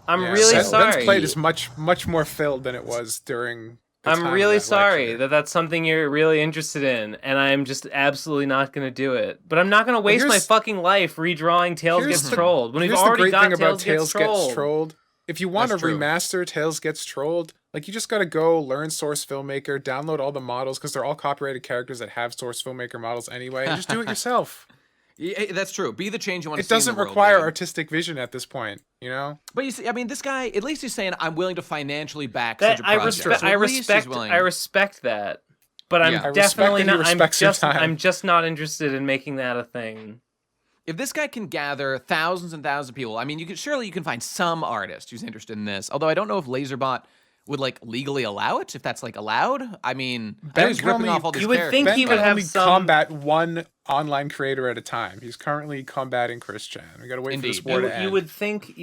I'm really sorry. Ben's plate is much more filled than it was during the I'm really sorry lecture. that's something you're really interested in, and I'm just absolutely not going to do it. But I'm not going to waste my fucking life redrawing Tails Gets Trolled when we've already got Tails Gets Trolled. If you want to remaster Tails Gets Trolled, you just got to go learn Source Filmmaker, download all the models, because they're all copyrighted characters that have Source Filmmaker models anyway, and just do it yourself. Yeah, that's true. Be the change you want to see. It doesn't require artistic vision at this point, But you see, I mean, this guy, at least he's saying, I'm willing to financially back such a project. I respect that. But I'm definitely not. I'm just not interested in making that a thing. If this guy can gather thousands and thousands of people, I mean, you can find some artist who's interested in this. Although I don't know if Laserbot would legally allow it, if that's allowed. I mean, he's ripping off all these characters. You would think he would have some combat one online creator at a time. He's currently combating Chris Chan. We got to wait for this war to end. You would think.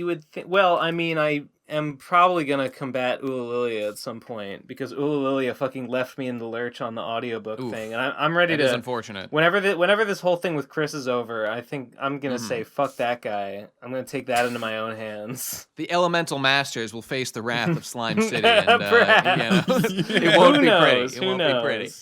Well, I mean, I am probably gonna combat Ulalilia at some point, because Ulalilia fucking left me in the lurch on the audiobook thing, and I'm ready to. That is unfortunate. Whenever this whole thing with Chris is over, I think I'm gonna say fuck that guy. I'm gonna take that into my own hands. The Elemental Masters will face the wrath of Slime City, and it won't be pretty. It won't be pretty.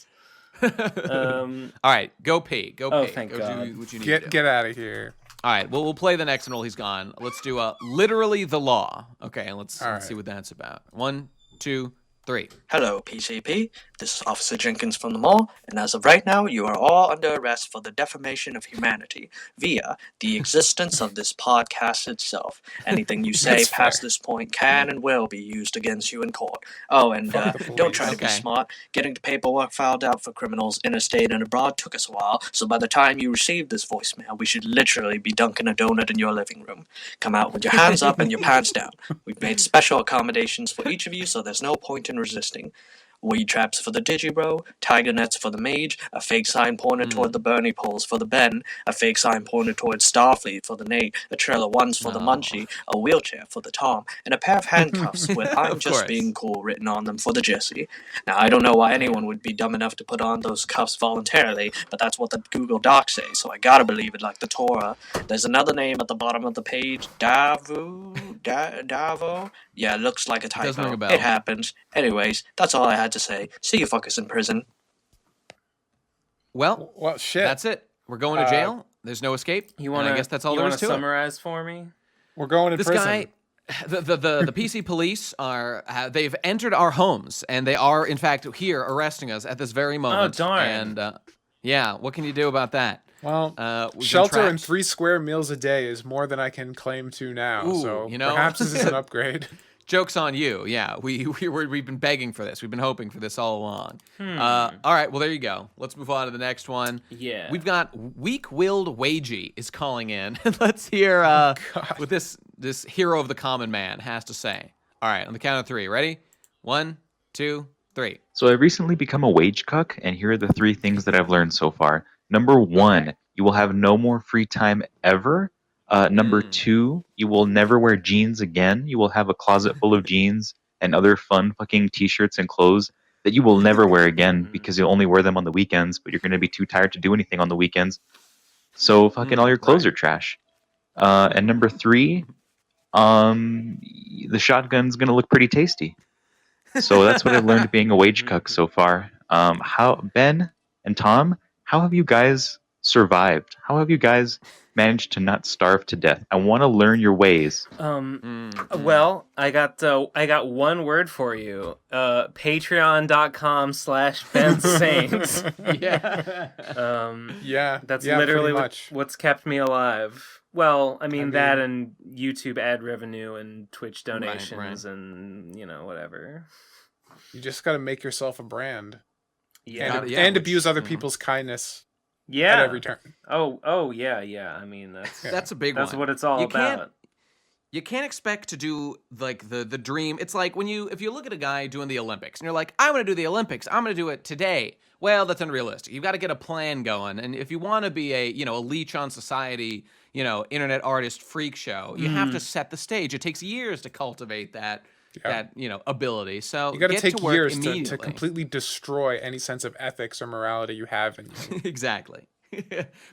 All right, go pee. Go pee. Thank God. God. What you need to do. Get out of here. All right, well, we'll play the next one while he's gone. Let's do literally the law. Okay, let's see what that's about. 1, 2, 3. Hello, PCP. This is Officer Jenkins from the mall, and as of right now, you are all under arrest for the defamation of humanity via the existence of this podcast itself. Anything you say past this point can and will be used against you in court. Oh, and don't try to be smart. Getting the paperwork filed out for criminals interstate and abroad took us a while, so by the time you receive this voicemail, we should literally be dunking a donut in your living room. Come out with your hands up and your pants down. We've made special accommodations for each of you, so there's no point in resisting. Weed traps for the Digibro, tiger nets for the mage, a fake sign pointed toward the Bernie poles for the Ben, a fake sign pointed toward Starfleet for the Nate, a trailer ones for the Munchie, a wheelchair for the Tom, and a pair of handcuffs with I'm just being cool written on them for the Jesse. Now, I don't know why anyone would be dumb enough to put on those cuffs voluntarily, but that's what the Google Docs say, so I gotta believe it like the Torah. There's another name at the bottom of the page, Davo? Yeah, it looks like a typo. Doesn't ring a bell. It happens. Anyways, that's all I had to say. See you fuckers in prison. Well, shit. That's it. We're going to jail. There's no escape. I guess that's all there is to it. Summarize for me? We're going to prison. Guy, the PC police they've entered our homes, and they are in fact here arresting us at this very moment. Oh darn! And yeah, what can you do about that? Well, shelter and 3 square meals a day is more than I can claim to now. Ooh, so perhaps this is an upgrade. Joke's on you. Yeah, we've been begging for this. We've been hoping for this all along. All right, well there you go. Let's move on to the next one. Yeah, we've got Weak-Willed Wagey is calling in. Let's hear what this hero of the common man has to say. All right, on the count of 3. Ready? 1, 2, 3. So I've recently become a wage cuck, and here are the 3 things that I've learned so far. Number 1, you will have no more free time ever. Number 2, you will never wear jeans again. You will have a closet full of jeans and other fun fucking t-shirts and clothes that you will never wear again because you'll only wear them on the weekends, but you're going to be too tired to do anything on the weekends. So fucking all your clothes are trash. And number 3, the shotgun's going to look pretty tasty. So that's what I've learned being a wage cuck so far. How Ben and Tom, how have you guys survived? How have you guys managed to not starve to death? I want to learn your ways. Well, I got one word for you. Patreon.com/BenSaints. Yeah. That's literally what's kept me alive. Well, I mean that and YouTube ad revenue and Twitch donations and whatever. You just got to make yourself a brand. Yeah. And abuse other people's kindness. Yeah. At every turn. Oh yeah. I mean that's a big one. That's what it's all about. You can't expect to do like the dream. It's like if you look at a guy doing the Olympics and you're like, I want to do the Olympics. I'm going to do it today. Well, that's unrealistic. You've got to get a plan going. And if you want to be a leech on society, internet artist freak show, you have to set the stage. It takes years to cultivate that ability. So you got to take years to completely destroy any sense of ethics or morality you have in you. Exactly.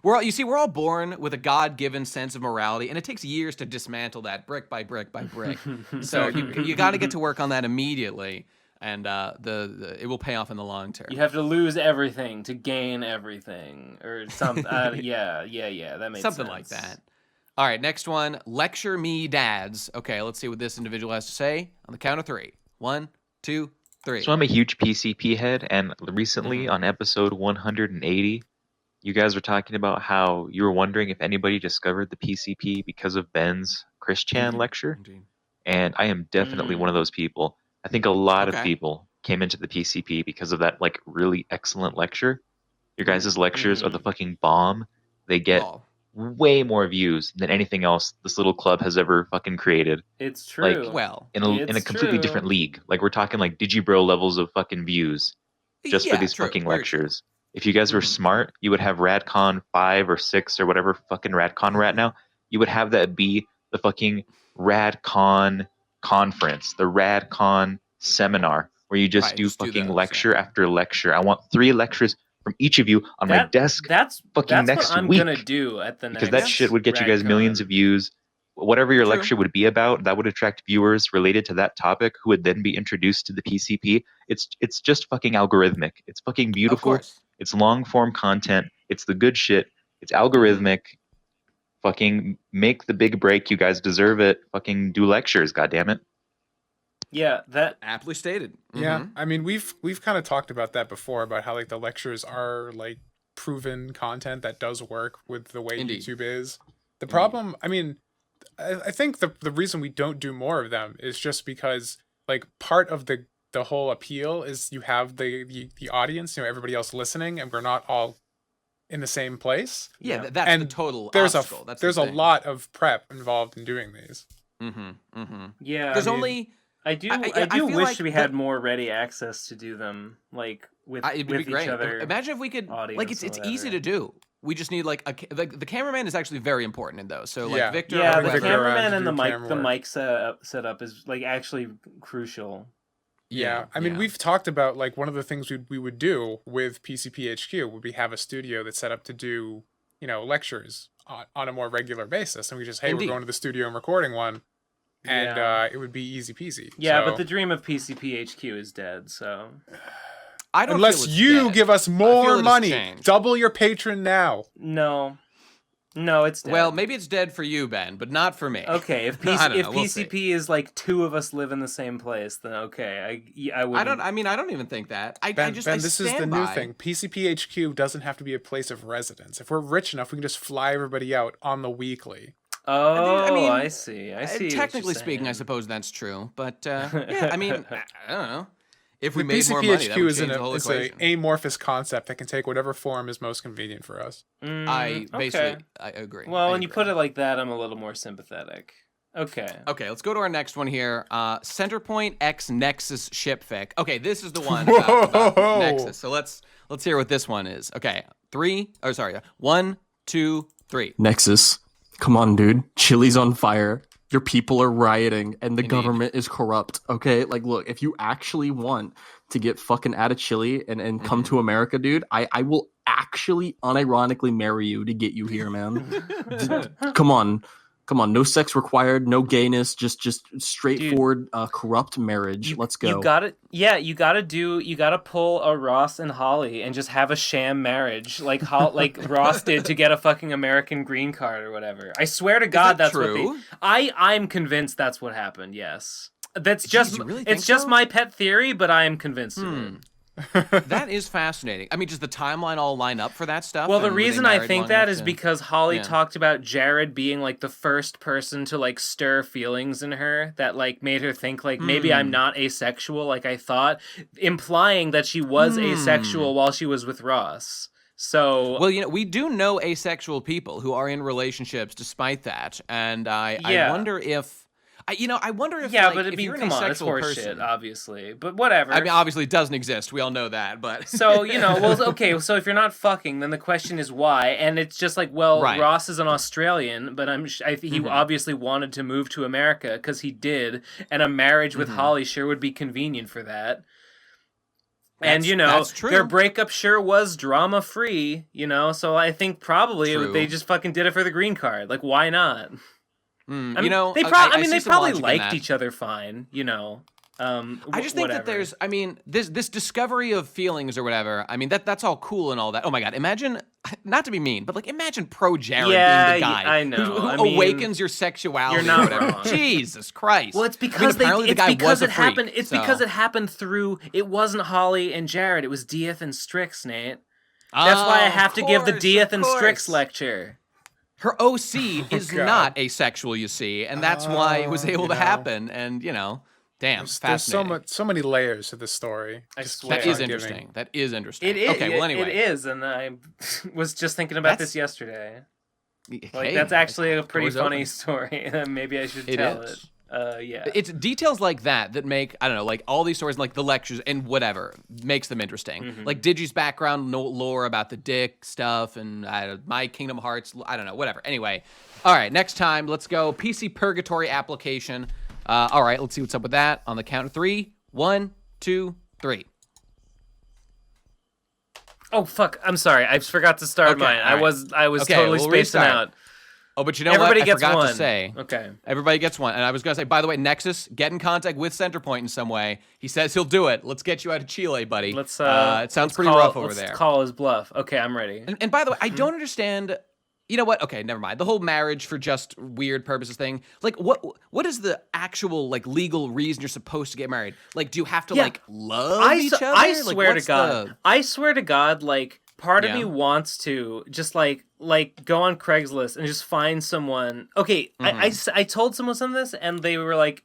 We're all born with a God-given sense of morality, and it takes years to dismantle that brick by brick by brick. So you got to get to work on that immediately, and it will pay off in the long term. You have to lose everything to gain everything, or something. Yeah. That makes something sense. like that. All right, next one. Lecture me, dads. Okay, let's see what this individual has to say on the count of 3. 1, 2, 3. So I'm a huge PCP head, and recently on episode 180, you guys were talking about how you were wondering if anybody discovered the PCP because of Ben's Christian lecture. Indeed. And I am definitely one of those people. I think a lot of people came into the PCP because of that really excellent lecture. Your guys' lectures are the fucking bomb. They get way more views than anything else this little club has ever fucking created. It's true. In a completely different league. We're talking Digibro levels of fucking views just for these fucking lectures. If you guys were smart, you would have RadCon 5 or 6 or whatever fucking RadCon we're at now. You would have that be the fucking RadCon conference, the RadCon seminar, where you just do fucking lecture after lecture. I want 3 lectures from each of you on my desk next week. That's what I'm gonna do at the next. Because that shit would get you guys millions of views. Whatever your lecture would be about, that would attract viewers related to that topic who would then be introduced to the PCP. It's just fucking algorithmic. It's fucking beautiful. It's long form content. It's the good shit. It's algorithmic. Fucking make the big break. You guys deserve it. Fucking do lectures, goddammit. Yeah, that aptly stated. Yeah, I mean, we've kind of talked about that before, about how like the lectures are like proven content that does work with the way YouTube is. The problem, I mean, I think the reason we don't do more of them is just because like part of the whole appeal is you have the audience, everybody else listening, and we're not all in the same place. Yeah, that's and the total there's obstacle. There's a lot of prep involved in doing these. Yeah, there's only. I do wish like we had more ready access to do them, like with each other. Imagine if we could, like, it's easy to do. We just need like the cameraman is actually very important in those. So like Victor, the cameraman and the mic setup is like actually crucial. Yeah, I mean, we've talked about like one of the things we would do with PCPHQ would be have a studio that's set up to do lectures on a more regular basis, and we just we're going to the studio and recording one. And it would be easy peasy. Yeah, but the dream of PCPHQ is dead, so... I don't Unless you give us more money. Double your patron now. No, it's dead. Well, maybe it's dead for you, Ben, but not for me. Okay, if PCP is like two of us live in the same place, then okay, I would. I don't even think that. Ben, this is the new thing. PCPHQ doesn't have to be a place of residence. If we're rich enough, we can just fly everybody out on the weekly. Oh, I see. Technically speaking, I suppose that's true, but yeah, I mean, I don't know. If we made more money, that would change the whole equation. It's an amorphous concept that can take whatever form is most convenient for us. I agree. Well, when you put it like that, I'm a little more sympathetic. Okay, let's go to our next one here. Centerpoint X Nexus shipfic. Okay, this is the one about Nexus. So let's hear what this one is. Okay, 1, 2, 3. Nexus. Come on, dude. Chile's on fire. Your people are rioting, and the government is corrupt, okay? Like, look, if you actually want to get fucking out of Chile and come to America, dude, I will actually unironically marry you to get you here, man. Come on. No sex required, no gayness, just straightforward, corrupt marriage. Let's go. You gotta pull a Ross and Holly and just have a sham marriage, like Ross did to get a fucking American green card or whatever. I swear to God, that's true? I'm convinced that's what happened. Yes, that's just it's just so? My pet theory, but I am convinced of it. That is fascinating. I mean, does the timeline all line up for that stuff? Well, the reason I think that is because Holly talked about Jared being like the first person to like stir feelings in her that like made her think like maybe I'm not asexual like I thought, implying that she was asexual while she was with Ross. So well, we do know asexual people who are in relationships despite that, and I wonder if. I wonder if but if you're an come on, it's asexual horseshit, person, obviously. But whatever. I mean, obviously, it doesn't exist. We all know that. But so okay. So if you're not fucking, then the question is why? And it's just like, Ross is an Australian, but he obviously wanted to move to America because he did, and a marriage with Holly sure would be convenient for that. And that's true. Their breakup sure was drama free. So I think probably they just fucking did it for the green card. Like, why not? They probably liked each other fine, I just think that there's, this discovery of feelings or whatever. I mean, that's all cool and all that. Oh my God, imagine, not to be mean, but like imagine pro Jared being the guy I know. who awakens your sexuality. You're not or whatever. wrong. Jesus Christ. Well, it's because it happened. It's because it happened through. It wasn't Holly and Jared. It was Dieth and Strix, Nate. That's why I have to give the Dieth and Strix lecture. Her OC is not asexual, you see, and that's why it was able to happen. And damn, there's so many layers to this story. I swear. That is interesting. That is interesting. It is. Okay, well, anyway, it is, and I was just thinking about this yesterday. Like that's actually a pretty funny story. Maybe I should tell it. It's details like that make, I don't know, like all these stories, like the lectures and whatever, makes them interesting. Like Digi's background lore about the dick stuff and my Kingdom Hearts, I don't know, whatever. Anyway, all right, next time, let's go PC Purgatory application. All right, let's see what's up with that on the count of 3. 1, 2, 3. Oh, fuck, I'm sorry. I forgot to start mine. Right. I was totally spacing out. Oh, but you know Everybody what? Gets I forgot one. to say. Okay. Everybody gets one. And I was going to say, by the way, Nexus, get in contact with Centerpoint in some way. He says he'll do it. Let's get you out of Chile, buddy. It sounds pretty rough over there. Let's call his bluff. Okay, I'm ready. And by the way, I don't understand. you know what? Okay, never mind. The whole marriage for just weird purposes thing. Like, what is the actual like legal reason you're supposed to get married? Like, do you have to like love each other? I swear to God. I swear to God, like part of me wants to just like go on Craigslist and just find someone. Okay, I told someone some of this and they were like,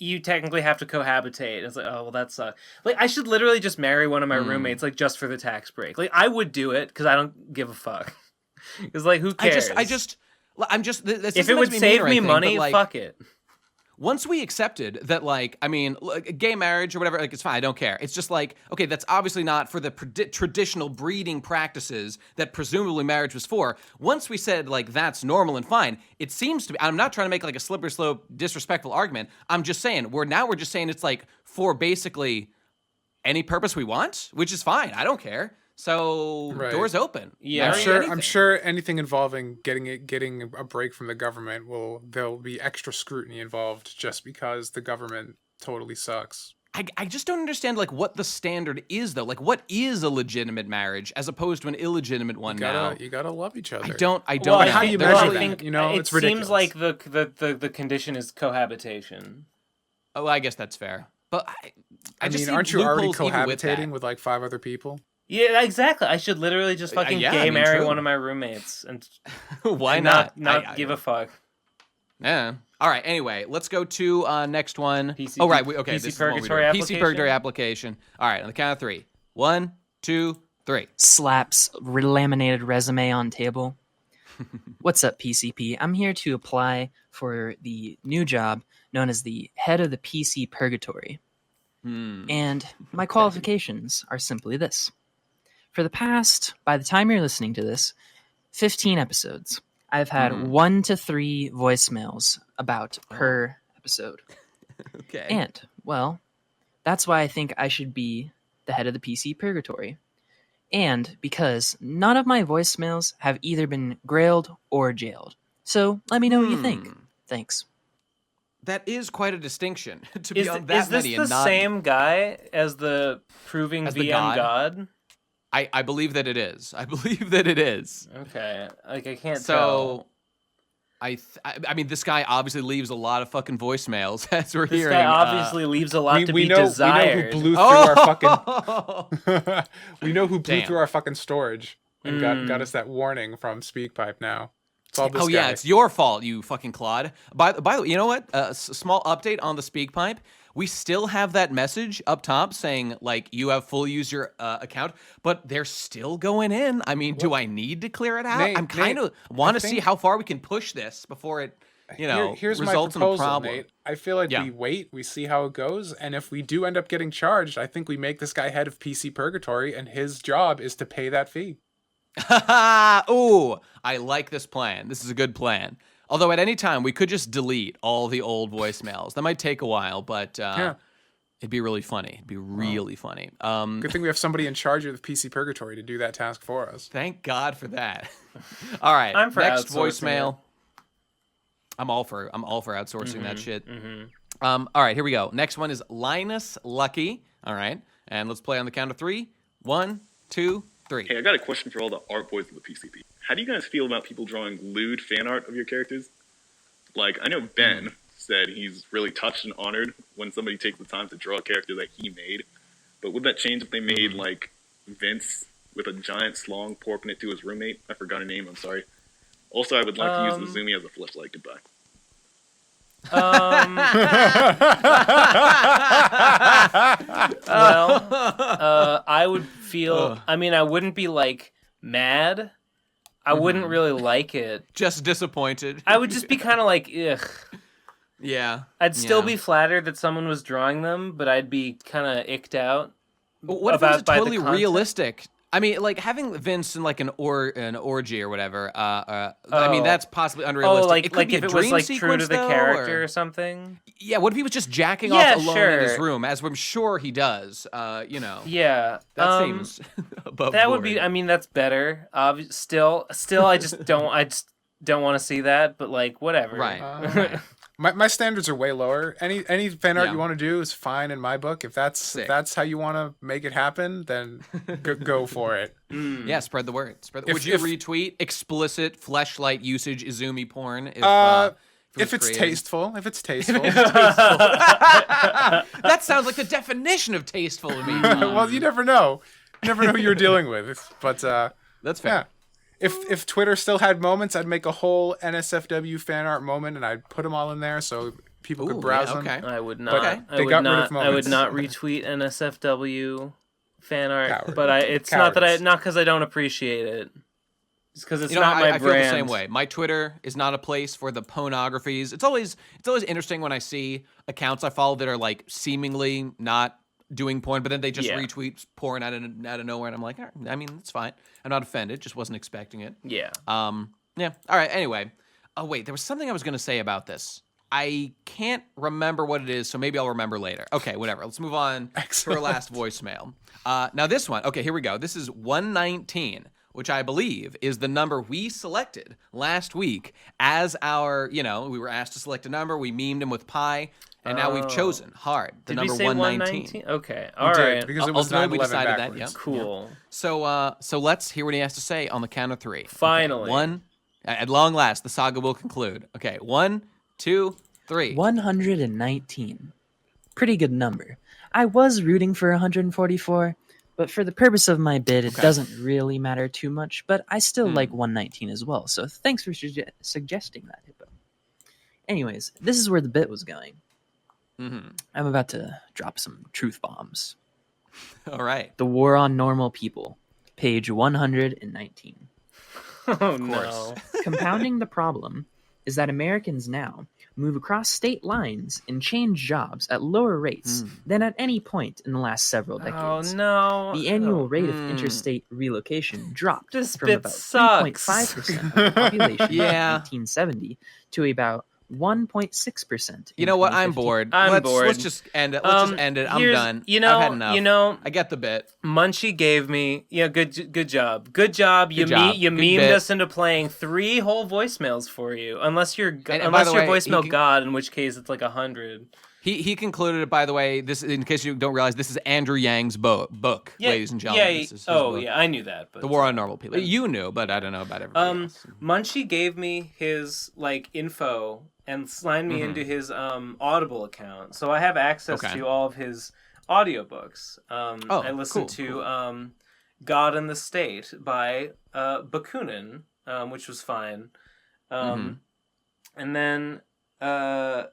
you technically have to cohabitate. It's like, oh, well, that sucks. Like, I should literally just marry one of my roommates, like, just for the tax break. Like, I would do it, because I don't give a fuck. Because, like, who cares? I'm just... If it would save me money, like, fuck it. Once we accepted that, like, I mean, gay marriage or whatever, like, it's fine, I don't care. It's just like, okay, that's obviously not for the traditional breeding practices that presumably marriage was for. Once we said, like, that's normal and fine, it seems to be, I'm not trying to make, like, a slippery slope, disrespectful argument. I'm just saying, we're just saying it's, like, for basically any purpose we want, which is fine. I don't care. So doors open. Yeah, I'm sure anything involving getting a break from the government there'll be extra scrutiny involved just because the government totally sucks. I just don't understand like what the standard is though. Like what is a legitimate marriage as opposed to an illegitimate one now? You gotta love each other. I don't. Well, how do you measure that? You know, it's ridiculous. Seems like the condition is cohabitation. Oh, I guess that's fair. But I just mean, aren't you already cohabitating with like 5 other people? Yeah, exactly. I should literally just fucking marry one of my roommates and why not give a fuck. Yeah. All right. Anyway, let's go to next one. PC, oh right. PC Purgatory application. PC Purgatory application. All right. On the count of 3. 1, 2, 3. Slaps laminated resume on table. What's up, PCP? I'm here to apply for the new job known as the head of the PC Purgatory. And my qualifications are simply this. For the past, by the time you're listening to this, 15 episodes, I've had 1 to 3 voicemails about per episode. Okay. And, well, that's why I think I should be the head of the PC Purgatory. And because none of my voicemails have either been grailed or jailed. So let me know what you think. Thanks. That is quite a distinction to be on that many. Is this the same guy as the proving VM God? I believe that it is. I believe that it is. Okay. Like, I can't tell. I mean, this guy obviously leaves a lot of fucking voicemails, as we're hearing. This guy obviously leaves a lot to be We know desired. who blew through our fucking... we know who blew through our fucking storage and got us that warning from SpeakPipe now. It's all this guy. Yeah, it's your fault, you fucking clod. By the way, you know what? Small update on the SpeakPipe. We still have that message up top saying, like, you have full user account, but they're still going in. I mean, do I need to clear it out? I'm kind of want to see how far we can push this before it, here's results my proposal, in a problem. Nate. I feel like we wait, we see how it goes, and if we do end up getting charged, I think we make this guy head of PC Purgatory, and his job is to pay that fee. Ooh, I like this plan. This is a good plan. Although at any time, we could just delete all the old voicemails. That might take a while, but it'd be really funny. It'd be really funny. Good thing we have somebody in charge of the PC Purgatory to do that task for us. Thank God for that. All right, I'm for next voicemail. I'm all for outsourcing that shit. All right, here we go. Next one is Linus Lucky. All right, and let's play on the count of 3. 1, 2, 3. Hey, I got a question for all the art boys of the PCP. How do you guys feel about people drawing lewd fan art of your characters? Like, I know Ben said he's really touched and honored when somebody takes the time to draw a character that he made. But would that change if they made, like, Vince with a giant slong porking it to his roommate? I forgot her name, I'm sorry. Also, I would like to use the Zumi as a fleshlight. Goodbye. I would feel... I mean, I wouldn't be, like, mad. I wouldn't really like it. Just disappointed. I would just be kind of like, ugh. Yeah. I'd still be flattered that someone was drawing them, but I'd be kind of icked out. But what if it's totally realistic? I mean, like having Vince in like an orgy or whatever. I mean, that's possibly unrealistic. Oh, like it could be if a it dream was like true to the though, character or something. Yeah. What if he was just jacking off alone in his room, as I'm sure he does? Yeah. That seems above that board. would be. I mean, that's better. Still, I just don't want to see that. But like, whatever. Right. My standards are way lower. Any fan art you want to do is fine in my book. If that's how you want to make it happen, then go for it. Yeah, spread the word. Would you retweet explicit fleshlight usage Izumi porn? If it's tasteful. That sounds like the definition of tasteful to me. Well, you never know. You never know who you're dealing with. But that's fair. Yeah. If Twitter still had moments, I'd make a whole NSFW fan art moment and I'd put them all in there so people could browse them. I would not. I would not retweet NSFW fan art. Coward. But it's not because I don't appreciate it. It's because it's not my brand. I feel the same way. My Twitter is not a place for the pornographies. It's always interesting when I see accounts I follow that are like seemingly not doing porn, but then they just retweet porn out of nowhere, and I'm like, I mean, it's fine. I'm not offended. Just wasn't expecting it. Yeah. Yeah. All right. Anyway. Oh wait, there was something I was going to say about this. I can't remember what it is, so maybe I'll remember later. Okay, whatever. Let's move on to our last voicemail. Now this one. Okay, here we go. This is 119. Which I believe is the number we selected last week as our, we were asked to select a number. We memed him with pi, and now we've chosen hard the number 119. Okay, all right. Because it was 9/11 we decided backwards. that. Yeah. Cool. Yeah. So let's hear what he has to say on the count of three. Finally, okay, at long last, the saga will conclude. Okay, 1, 2, 3. 119. Pretty good number. I was rooting for 144. But for the purpose of my bid, it doesn't really matter too much. But I still like 119 as well. So thanks for suggesting that, Hippo. Anyways, this is where the bit was going. I'm about to drop some truth bombs. All right. The War on Normal People, page 119. Oh, no. Compounding the problem is that Americans now move across state lines and change jobs at lower rates than at any point in the last several decades. Oh, no. The annual rate of interstate relocation dropped This from bit about sucks. 3.5% of the population in 1870 to about 1.6%. You know what? I'm bored. Let's just end it. Let's just end it. I'm done. I've had enough. I get the bit. Munchie gave me good job. You memed us into playing 3 whole voicemails for you. Unless you're voicemail god, in which case it's like 100. He concluded it, by the way. This, in case you don't realize, this is Andrew Yang's book, ladies and gentlemen. Yeah. This is book. I knew that. But The War on Normal People. You knew, but I don't know about everybody else. Munchie gave me his info and signed me into his Audible account, so I have access to all of his audiobooks. I listened to God in the State by Bakunin, which was fine. And then I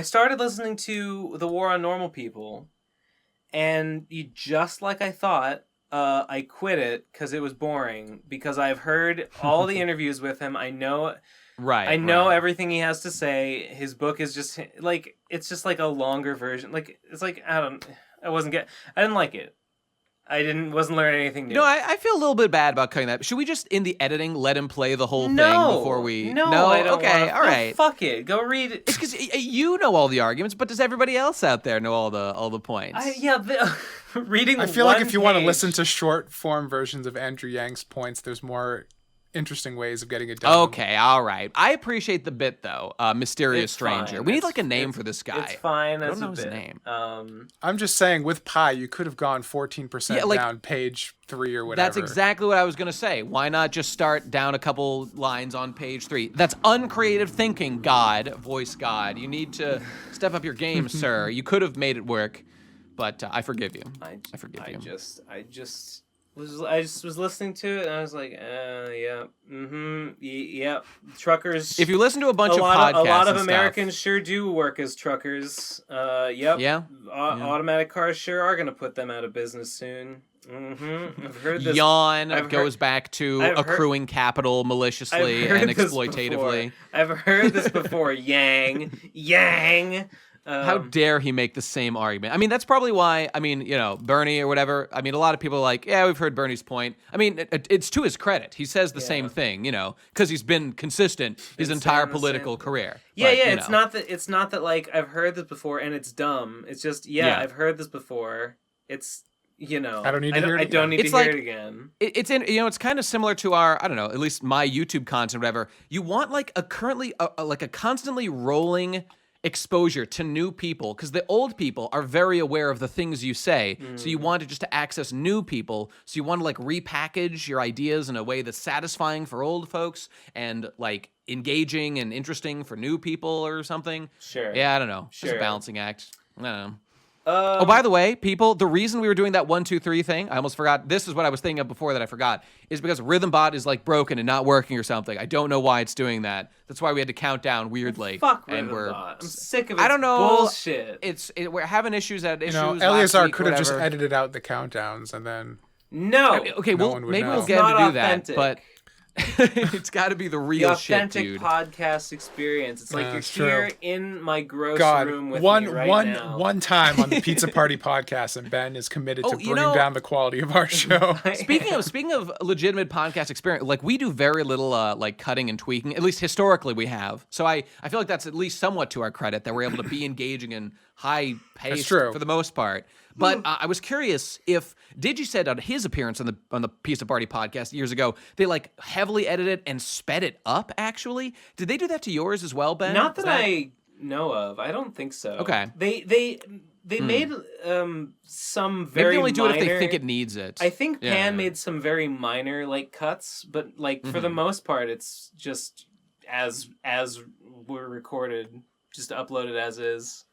started listening to The War on Normal People, and just like I thought, I quit it because it was boring, because I've heard all the interviews with him. I know everything he has to say. His book is just it's just like a longer version. I didn't like it. Wasn't learning anything new. No, I feel a little bit bad about cutting that. Should we just, in the editing, let him play the whole thing before we... No, I don't okay, all right. Fuck it. Go read it. It's because you know all the arguments, but does everybody else out there know all the points? Reading I feel like if you want to listen to short form versions of Andrew Yang's points, there's more interesting ways of getting it done. Okay, all right. I appreciate the bit, though. Mysterious Stranger. We need a name for this guy. It's fine. I don't know his name. I'm just saying, with Pi, you could have gone 14% down page 3 or whatever. That's exactly what I was going to say. Why not just start down a couple lines on page 3? That's uncreative thinking, voice God. You need to step up your game, sir. You could have made it work, but I forgive you. I just was listening to it, and I was like, yeah. Truckers. If you listen to a bunch of podcasts, a lot of Americans sure do work as truckers. Yep. Yeah. Automatic cars sure are going to put them out of business soon. I've heard this. Goes back to accruing capital maliciously and exploitatively. I've heard this before. Yang. How dare he make the same argument? I mean, that's probably why, Bernie or whatever, a lot of people are like, yeah, we've heard Bernie's point. I mean, it's to his credit. He says the same thing, because he's been consistent his entire political career. Yeah, but, it's not that I've heard this before and it's dumb. It's just, I've heard this before. It's you know, I don't need to hear it again. I don't need to hear it again. It's in, you know, it's kind of similar to our, I don't know, at least my YouTube content, whatever. You want like a constantly rolling exposure to new people, because the old people are very aware of the things you say. So you want to access new people. So you want to like repackage your ideas in a way that's satisfying for old folks and like engaging and interesting for new people or something. Sure. Yeah, I don't know. Sure. It's a balancing act. I don't know. Oh, by the way, people, the reason we were doing that 1, 2, 3 thing, I almost forgot. This is what I was thinking of before that I forgot, is because RhythmBot is like broken and not working or something. I don't know why it's doing that. That's why we had to count down weirdly. Fuck RhythmBot. I'm sick of it. I don't know. Bullshit. We're having issues at issues. You know, Eleazar could have just edited out the countdowns and then. No. Okay, no well, maybe we'll get him to do that, but. It's got to be the real shit, dude. The authentic podcast experience. It's like you're here in my gross room with me right now. One time on the Pizza Party podcast, and Ben is committed to bringing down the quality of our show. Speaking of legitimate podcast experience, like we do very little like cutting and tweaking. At least historically we have. So I feel like that's at least somewhat to our credit that we're able to be engaging and high paced for the most part. But I was curious if Digi said on his appearance on the Pizza Party podcast years ago, they like heavily edited and sped it up. Actually, did they do that to yours as well, Ben? Not that I know of. I don't think so. Okay. They made some very maybe they only do minor, it if they think it needs it. I think Pan made some very minor like cuts, but like for the most part, it's just as we're recorded, just uploaded as is.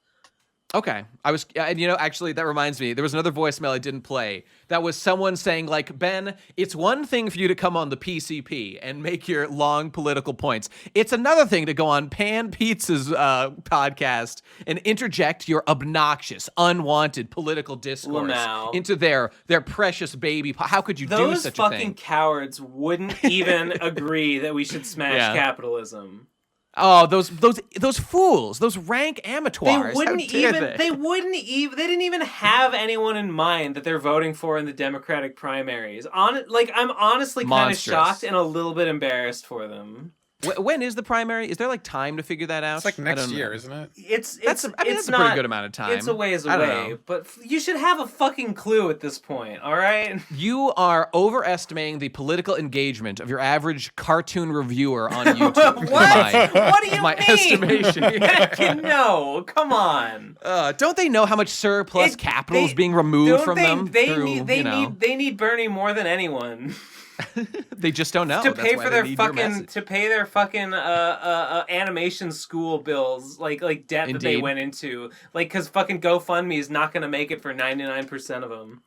Okay. And you know, actually, that reminds me, there was another voicemail I didn't play. That was someone saying, like, Ben, it's one thing for you to come on the PCP and make your long political points. It's another thing to go on Pan Pizza's podcast and interject your obnoxious, unwanted political discourse into their precious baby. How could you do such a thing? Those fucking cowards wouldn't even agree that we should smash capitalism. Oh, those fools, those rank amateurs. They didn't even have anyone in mind that they're voting for in the Democratic primaries. I'm honestly kind of shocked and a little bit embarrassed for them. When is the primary? Is there like time to figure that out? It's like next year, isn't it? That's a pretty good amount of time. It's a ways away, but you should have a fucking clue at this point, all right? You are overestimating the political engagement of your average cartoon reviewer on YouTube. What do you my mean? estimation. No, come on. Don't they know how much surplus capital is being removed from them? They need Bernie more than anyone. They just don't know. To pay for their fucking animation school bills, like debt that they went into, like because fucking GoFundMe is not going to make it for 99% of them.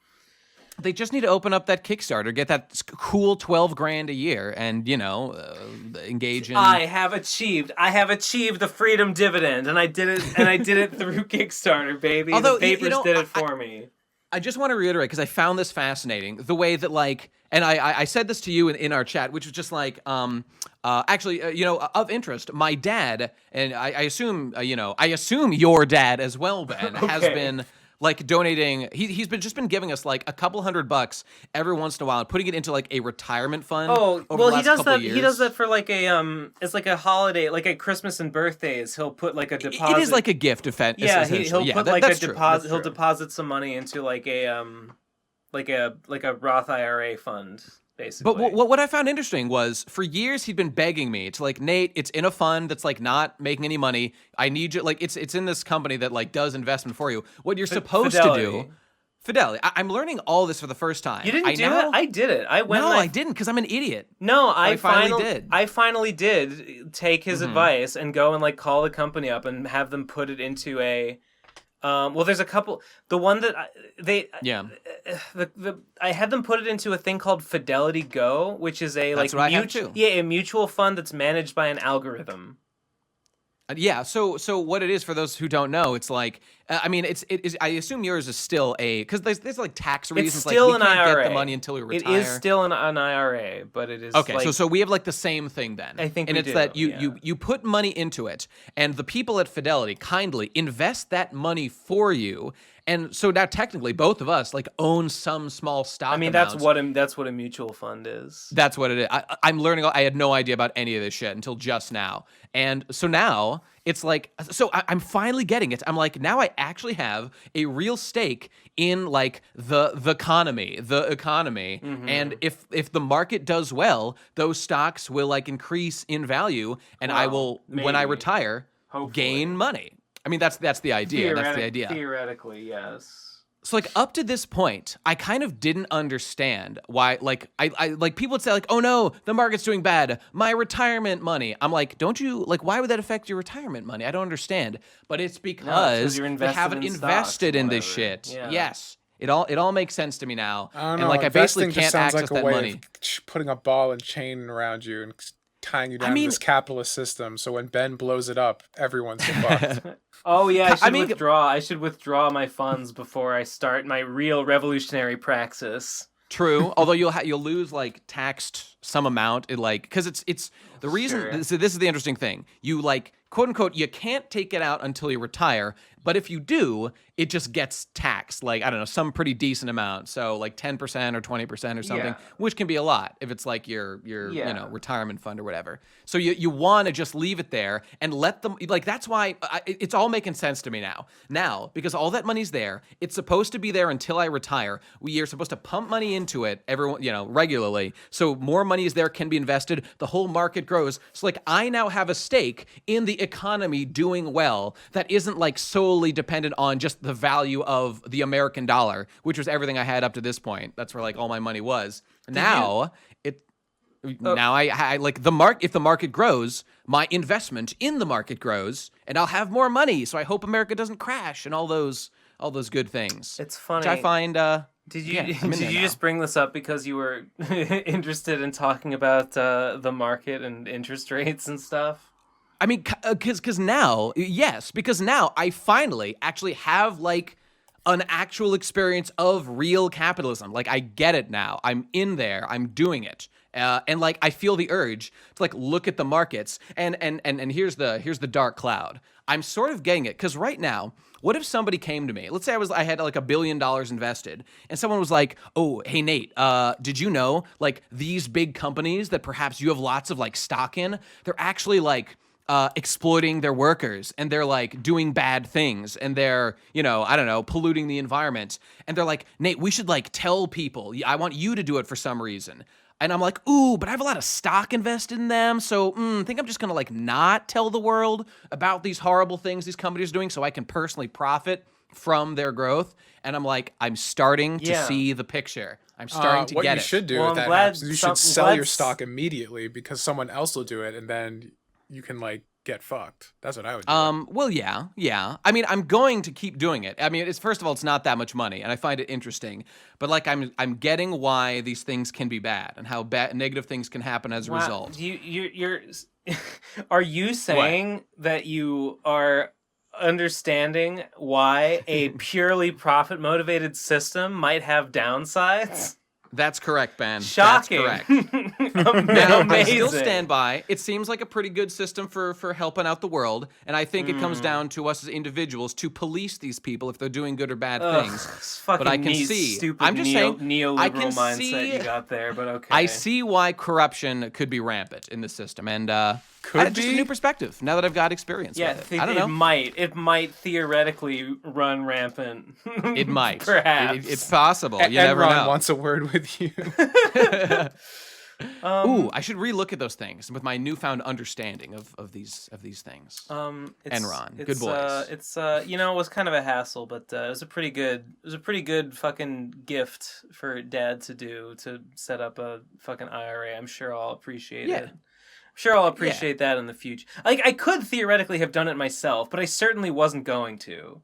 They just need to open up that Kickstarter, get that cool $12,000 a year, and engage in. I have achieved the freedom dividend, and I did it through Kickstarter, baby. Although, the papers did it for me. I just want to reiterate, because I found this fascinating, the way that, like, and I said this to you in our chat, which was just like, actually, of interest, my dad, and I assume your dad as well, Ben, has been, like, donating, he's been giving us, like, a couple $100 every once in a while and putting it into, like, a retirement fund. He does that. He does that for, like, it's like a holiday, like at Christmas and birthers. He'll put, like, a deposit. It is like a gift, he'll put, like, a deposit. He'll deposit some money into, like, a Roth IRA fund. Basically. But what I found interesting was, for years he'd been begging me to, like, Nate, it's in a fund that's, like, not making any money. I need you, like, it's in this company that, like, does investment for you. What you're supposed to do, Fidelity. I'm learning all this for the first time. You didn't do it? I did it. I didn't, because I'm an idiot. No, I finally did take his advice and go and, like, call the company up and have them put it into a. There's a couple. The one that I had them put it into a thing called Fidelity Go, which is a a mutual fund that's managed by an algorithm. So what it is, for those who don't know, it's like, I mean, it is. I assume yours is still because there's like tax reasons. It's still like, we can't IRA. get the money until we retire. It is still an IRA, but it is okay. Like, so we have like the same thing then. I think, and it's that you put money into it, and the people at Fidelity kindly invest that money for you. And so now technically both of us like own some small stock. I mean, that's what a mutual fund is. That's what it is. I'm learning. I had no idea about any of this shit until just now. And so now it's like, so I'm finally getting it. I'm like, now I actually have a real stake in like the economy. Mm-hmm. And if the market does well, those stocks will like increase in value, and I will, when I retire, gain money. I mean, that's the idea. That's the idea. Theoretically, yes. So like up to this point, I kind of didn't understand why, like I like people would say like, oh no, the market's doing bad, my retirement money. I'm like, don't you, like, why would that affect your retirement money? I don't understand. But it's because they haven't invested in this shit. Yeah. Yes. It all makes sense to me now. I don't and know, like I basically can't access like that money. Of putting a ball and chain around you and tying you down to this capitalist system, so when Ben blows it up, everyone's fucked. Oh yeah, I should withdraw my funds before I start my real revolutionary praxis. True, although you'll lose like taxed some amount, because it's the reason. Sure. So this is the interesting thing. You like, quote unquote, you can't take it out until you retire, but if you do, it just gets taxed, like, I don't know, some pretty decent amount. So like 10% or 20% or something, Yeah. which can be a lot if it's like your retirement fund or whatever. So you want to just leave it there and let them, like, that's why it's all making sense to me now, because all that money's there. It's supposed to be there until I retire. You're supposed to pump money into it, everyone, regularly. So more money is there, can be invested. The whole market grows. So like I now have a stake in the economy doing well that isn't like solely dependent on just the value of the American dollar, which was everything I had up to this point. That's where like all my money was. Now I like the market. If the market grows, my investment in the market grows, and I'll have more money. So I hope America doesn't crash and all those good things. It's funny. Which I find. Did you just bring this up because you were interested in talking about the market and interest rates and stuff? I mean, because now I finally actually have like an actual experience of real capitalism. Like I get it now. I'm in there. I'm doing it. And like I feel the urge to like look at the markets. And here's the dark cloud. I'm sort of getting it because right now, what if somebody came to me? Let's say I had like $1 billion invested, and someone was like, "Oh, hey Nate, did you know like these big companies that perhaps you have lots of like stock in? They're actually like exploiting their workers, and they're like doing bad things, and they're, I don't know, polluting the environment." And they're like, "Nate, we should like tell people. I want you to do it for some reason." And I'm like, "Ooh, but I have a lot of stock invested in them, so I think I'm just gonna like not tell the world about these horrible things these companies are doing, so I can personally profit from their growth." And I'm like, I'm starting to see the picture. I'm starting to get it. What you should do if that happens is you should sell your stock immediately, because someone else will do it, and then you can like get fucked. That's what I would do. Well, yeah. I mean, I'm going to keep doing it. I mean, first of all, it's not that much money, and I find it interesting. But like, I'm getting why these things can be bad and how negative things can happen as a result. You're are you saying that you are understanding why a purely profit motivated system might have downsides? That's correct, Ben. Shocking. That's correct. Now, I still stand by. It seems like a pretty good system for helping out the world, and I think it comes down to us as individuals to police these people if they're doing good or bad things. But I can see. Stupid I'm just saying. Neoliberal mindset you got there, but okay. I see why corruption could be rampant in the system, and just a new perspective now that I've got experience with it. I don't know. It might theoretically run rampant. It might. Perhaps. It's possible. You never know. Enron wants a word with you. Ooh, I should relook at those things with my newfound understanding of these things. Enron, good boys. It was kind of a hassle, but it was a pretty good fucking gift for Dad to do, to set up a fucking IRA. I'm sure I'll appreciate it. Sure, I'll appreciate that in the future. Like, I could theoretically have done it myself, but I certainly wasn't going to.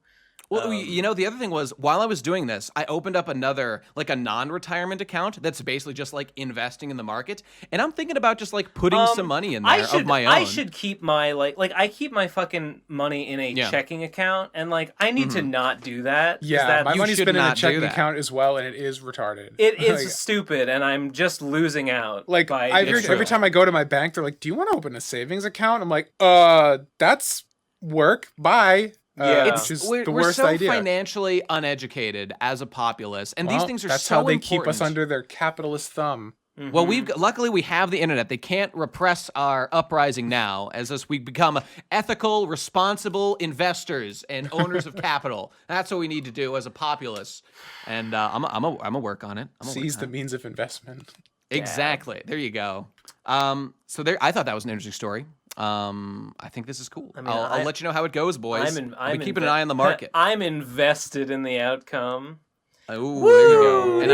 Well, the other thing was, while I was doing this, I opened up another, like a non-retirement account that's basically just like investing in the market. And I'm thinking about just like putting some money in there of my own. I should keep my, I keep my fucking money in a checking account, and like, I need to not do that. Yeah, my money's been in a checking account as well, and it is retarded. It is stupid, and I'm just losing out. Like, every time I go to my bank, they're like, "Do you want to open a savings account?" I'm like, that's work. Bye. which is the worst idea. We're so financially uneducated as a populace, and these things are that's so how they important. keep us under their capitalist thumb. Mm-hmm. Well, luckily we have the internet. They can't repress our uprising now, as we become ethical, responsible investors and owners of capital. That's what we need to do as a populace, and I'm a work on it. Seize the means of investment. Exactly. There you go. So there, I thought that was an interesting story. I think this is cool. I mean, I'll let you know how it goes, boys. I'm keeping an eye on the market. I'm invested in the outcome. Oh, there you go. And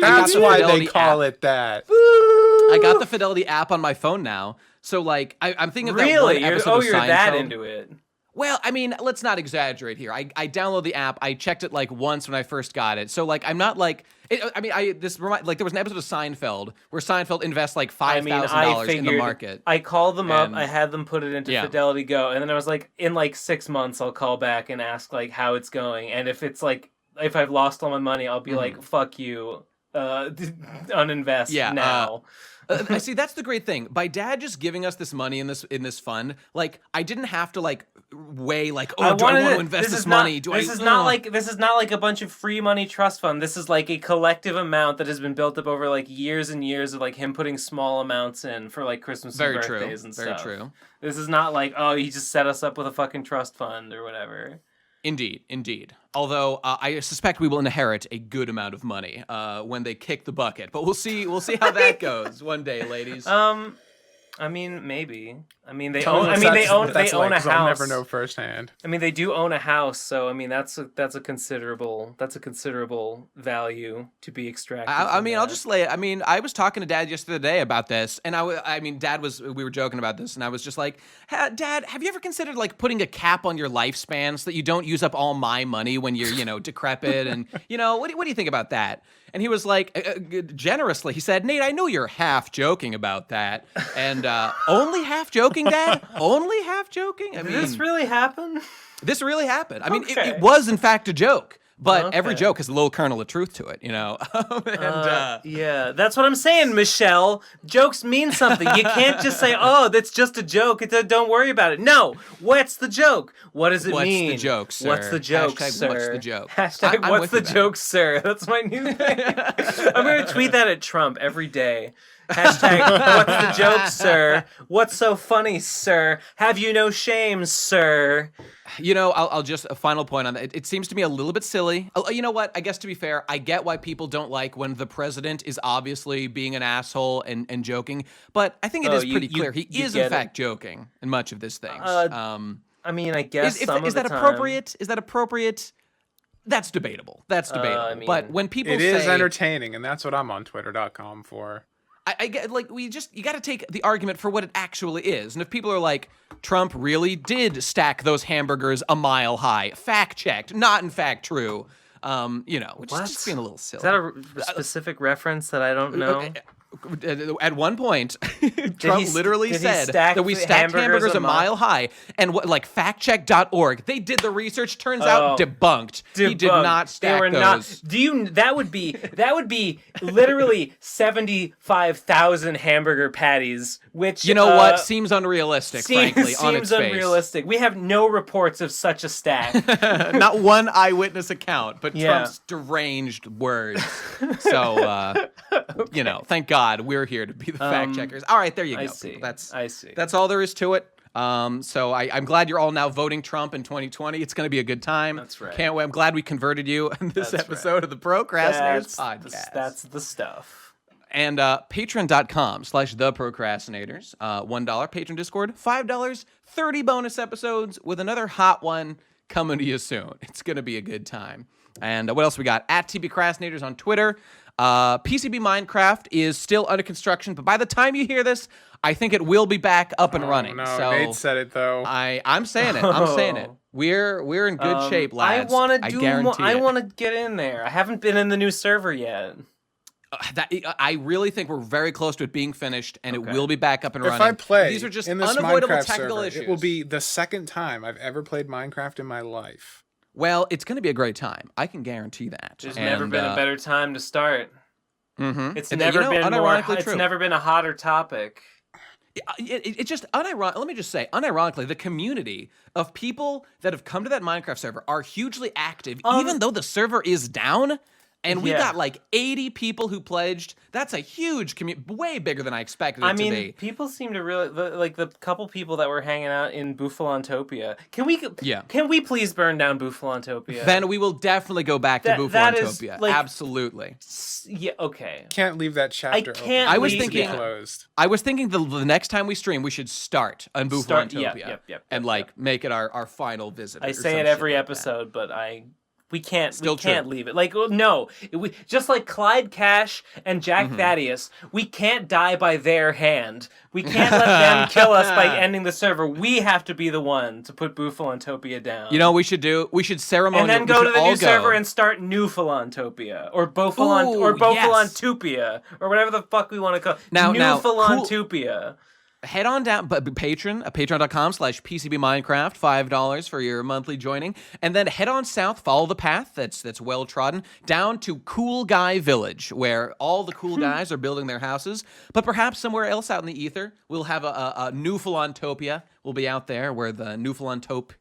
that's why they call it that. I got the Fidelity app on my phone now. So, like, I'm thinking of that one episode of Seinfeld. You're that into it. Well, I mean, let's not exaggerate here. I downloaded the app. I checked it like once when I first got it. So like, I'm not like, there was an episode of Seinfeld where Seinfeld invests like $5,000 in the market. I called them up. I had them put it into Fidelity Go, and then I was like, in like 6 months, I'll call back and ask like how it's going. And if it's like, if I've lost all my money, I'll be like, fuck you, uninvest now. I see. That's the great thing. By Dad just giving us this money in this fund, like I didn't have to like weigh like, do I want to invest this money? This is not like a bunch of free money trust fund. This is like a collective amount that has been built up over like years and years of like him putting small amounts in for like Christmas and birthdays and stuff. Very true. This is not like, he just set us up with a fucking trust fund or whatever. Indeed. Although I suspect we will inherit a good amount of money when they kick the bucket, but we'll see how that goes one day, ladies. I mean, maybe. I mean, they own a house. I'll never know firsthand. I mean, they do own a house, so I mean, that's a considerable value to be extracted. I'll just lay it. I mean, I was talking to Dad yesterday about this, and we were joking about this, and I was just like, Dad, have you ever considered like putting a cap on your lifespan so that you don't use up all my money when you're decrepit, and what do you think about that? And he was like, generously, he said, Nate, I know you're half joking about that. And only half joking, Dad? Only half joking? Did this really happen? This really happened. I mean, it was, in fact, a joke. But every joke has a little kernel of truth to it, yeah, that's what I'm saying, Michelle. Jokes mean something. You can't just say, that's just a joke. Don't worry about it. No. What's the joke? What does it mean? What's the joke, sir? What's the joke, sir? What's the joke? Hashtag what's the joke, sir? That's my new thing. I'm going to tweet that at Trump every day. Hashtag what's the joke, sir? What's so funny, sir? Have you no shame, sir? I'll just a final point on that. It seems to me a little bit silly. You know what? I guess to be fair, I get why people don't like when the president is obviously being an asshole and joking, but I think it is pretty clear he is in fact joking in much of this thing. I mean, I guess is that appropriate? Is that appropriate? That's debatable. But when people it is entertaining, and that's what I'm on Twitter.com for. I get you got to take the argument for what it actually is. And if people are like, Trump really did stack those hamburgers a mile high, fact checked, not in fact true, which is just being a little silly. Is that a specific reference that I don't know? At one point, Trump literally said that we stacked hamburgers a mile high, and factcheck.org, they did the research. Turns out debunked. He did not stack those. That would be literally 75,000 hamburger patties, which what seems unrealistic. Frankly, on its face. Seems unrealistic. We have no reports of such a stack. Not one eyewitness account, but Trump's deranged words. So thank God we're here to be the fact checkers. All right, there you go. I see. That's all there is to it. So I'm glad you're all now voting Trump in 2020. It's going to be a good time. That's right. Can't wait. I'm glad we converted you in this episode of the Pro Crastinators podcast. That's the stuff. And patreon.com/theprocrastinators. $1 patron Discord, $5, 30 bonus episodes with another hot one coming to you soon. It's going to be a good time. And what else we got? At TBCrastinators on Twitter. PCB Minecraft is still under construction, but by the time you hear this, I think it will be back up and running. No, so Nate said it though. I'm saying it. I'm saying it. We're in good shape, lads. I guarantee I want to get in there. I haven't been in the new server yet. I really think we're very close to it being finished, and it will be back up and running. If I play these are just in this unavoidable Minecraft technical server, issues. it will be the second time I've ever played Minecraft in my life. Well, it's going to be a great time. I can guarantee that. There's never been a better time to start. Mm-hmm. It's never been a hotter topic. It's just unironic. Let me just say, unironically, the community of people that have come to that Minecraft server are hugely active, even though the server is down. And we got like 80 people who pledged. That's a huge community, way bigger than I expected it to be. People seem to really like the couple people that were hanging out in Bufalontopia. Can we please burn down Bufalontopia? Then we will definitely go back to Bufalontopia. Absolutely. Yeah. Okay. Can't leave that chapter. Open. I was thinking the next time we stream, we should start on Bufalontopia and make it our final visit. I say it every episode, but we can't leave it. Like, no, just like Clyde Cash and Jack Thaddeus, we can't die by their hand. We can't let them kill us by ending the server. We have to be the one to put Bufalontopia down. You know what we should do? We should ceremonial. And then go to the new server and start New Philontopia or Bofalontopia or whatever the fuck we want to call it. New Philontopia. Head on down, but patreon.com/PCBMinecraft, $5 for your monthly joining, and then head on south, follow the path that's well trodden, down to Cool Guy Village, where all the cool guys are building their houses, but perhaps somewhere else out in the ether, we'll have a New Philontopia. We'll be out there where the New Philantopia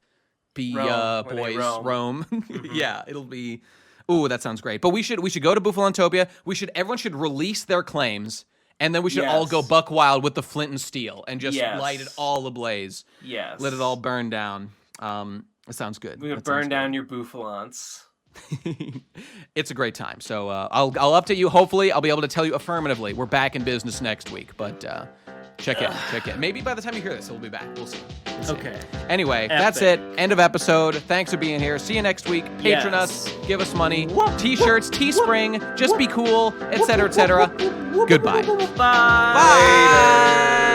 boys roam. Yeah, it'll be, ooh, that sounds great. But we should go to Bufalontopia. Everyone should release their claims. And then we should all go buck wild with the flint and steel and just light it all ablaze. Yes. Let it all burn down. It sounds good. We're going to burn down your Bufalons. It's a great time. So I'll update you. Hopefully, I'll be able to tell you affirmatively. We're back in business next week. But check in. Maybe by the time you hear this, it'll be back. We'll see. Okay. Anyway, that's it. End of episode. Thanks for being here. See you next week. Patron us. Give us money. T-shirts, Teespring. Just be cool, etc., etc. Goodbye. Bye. Later.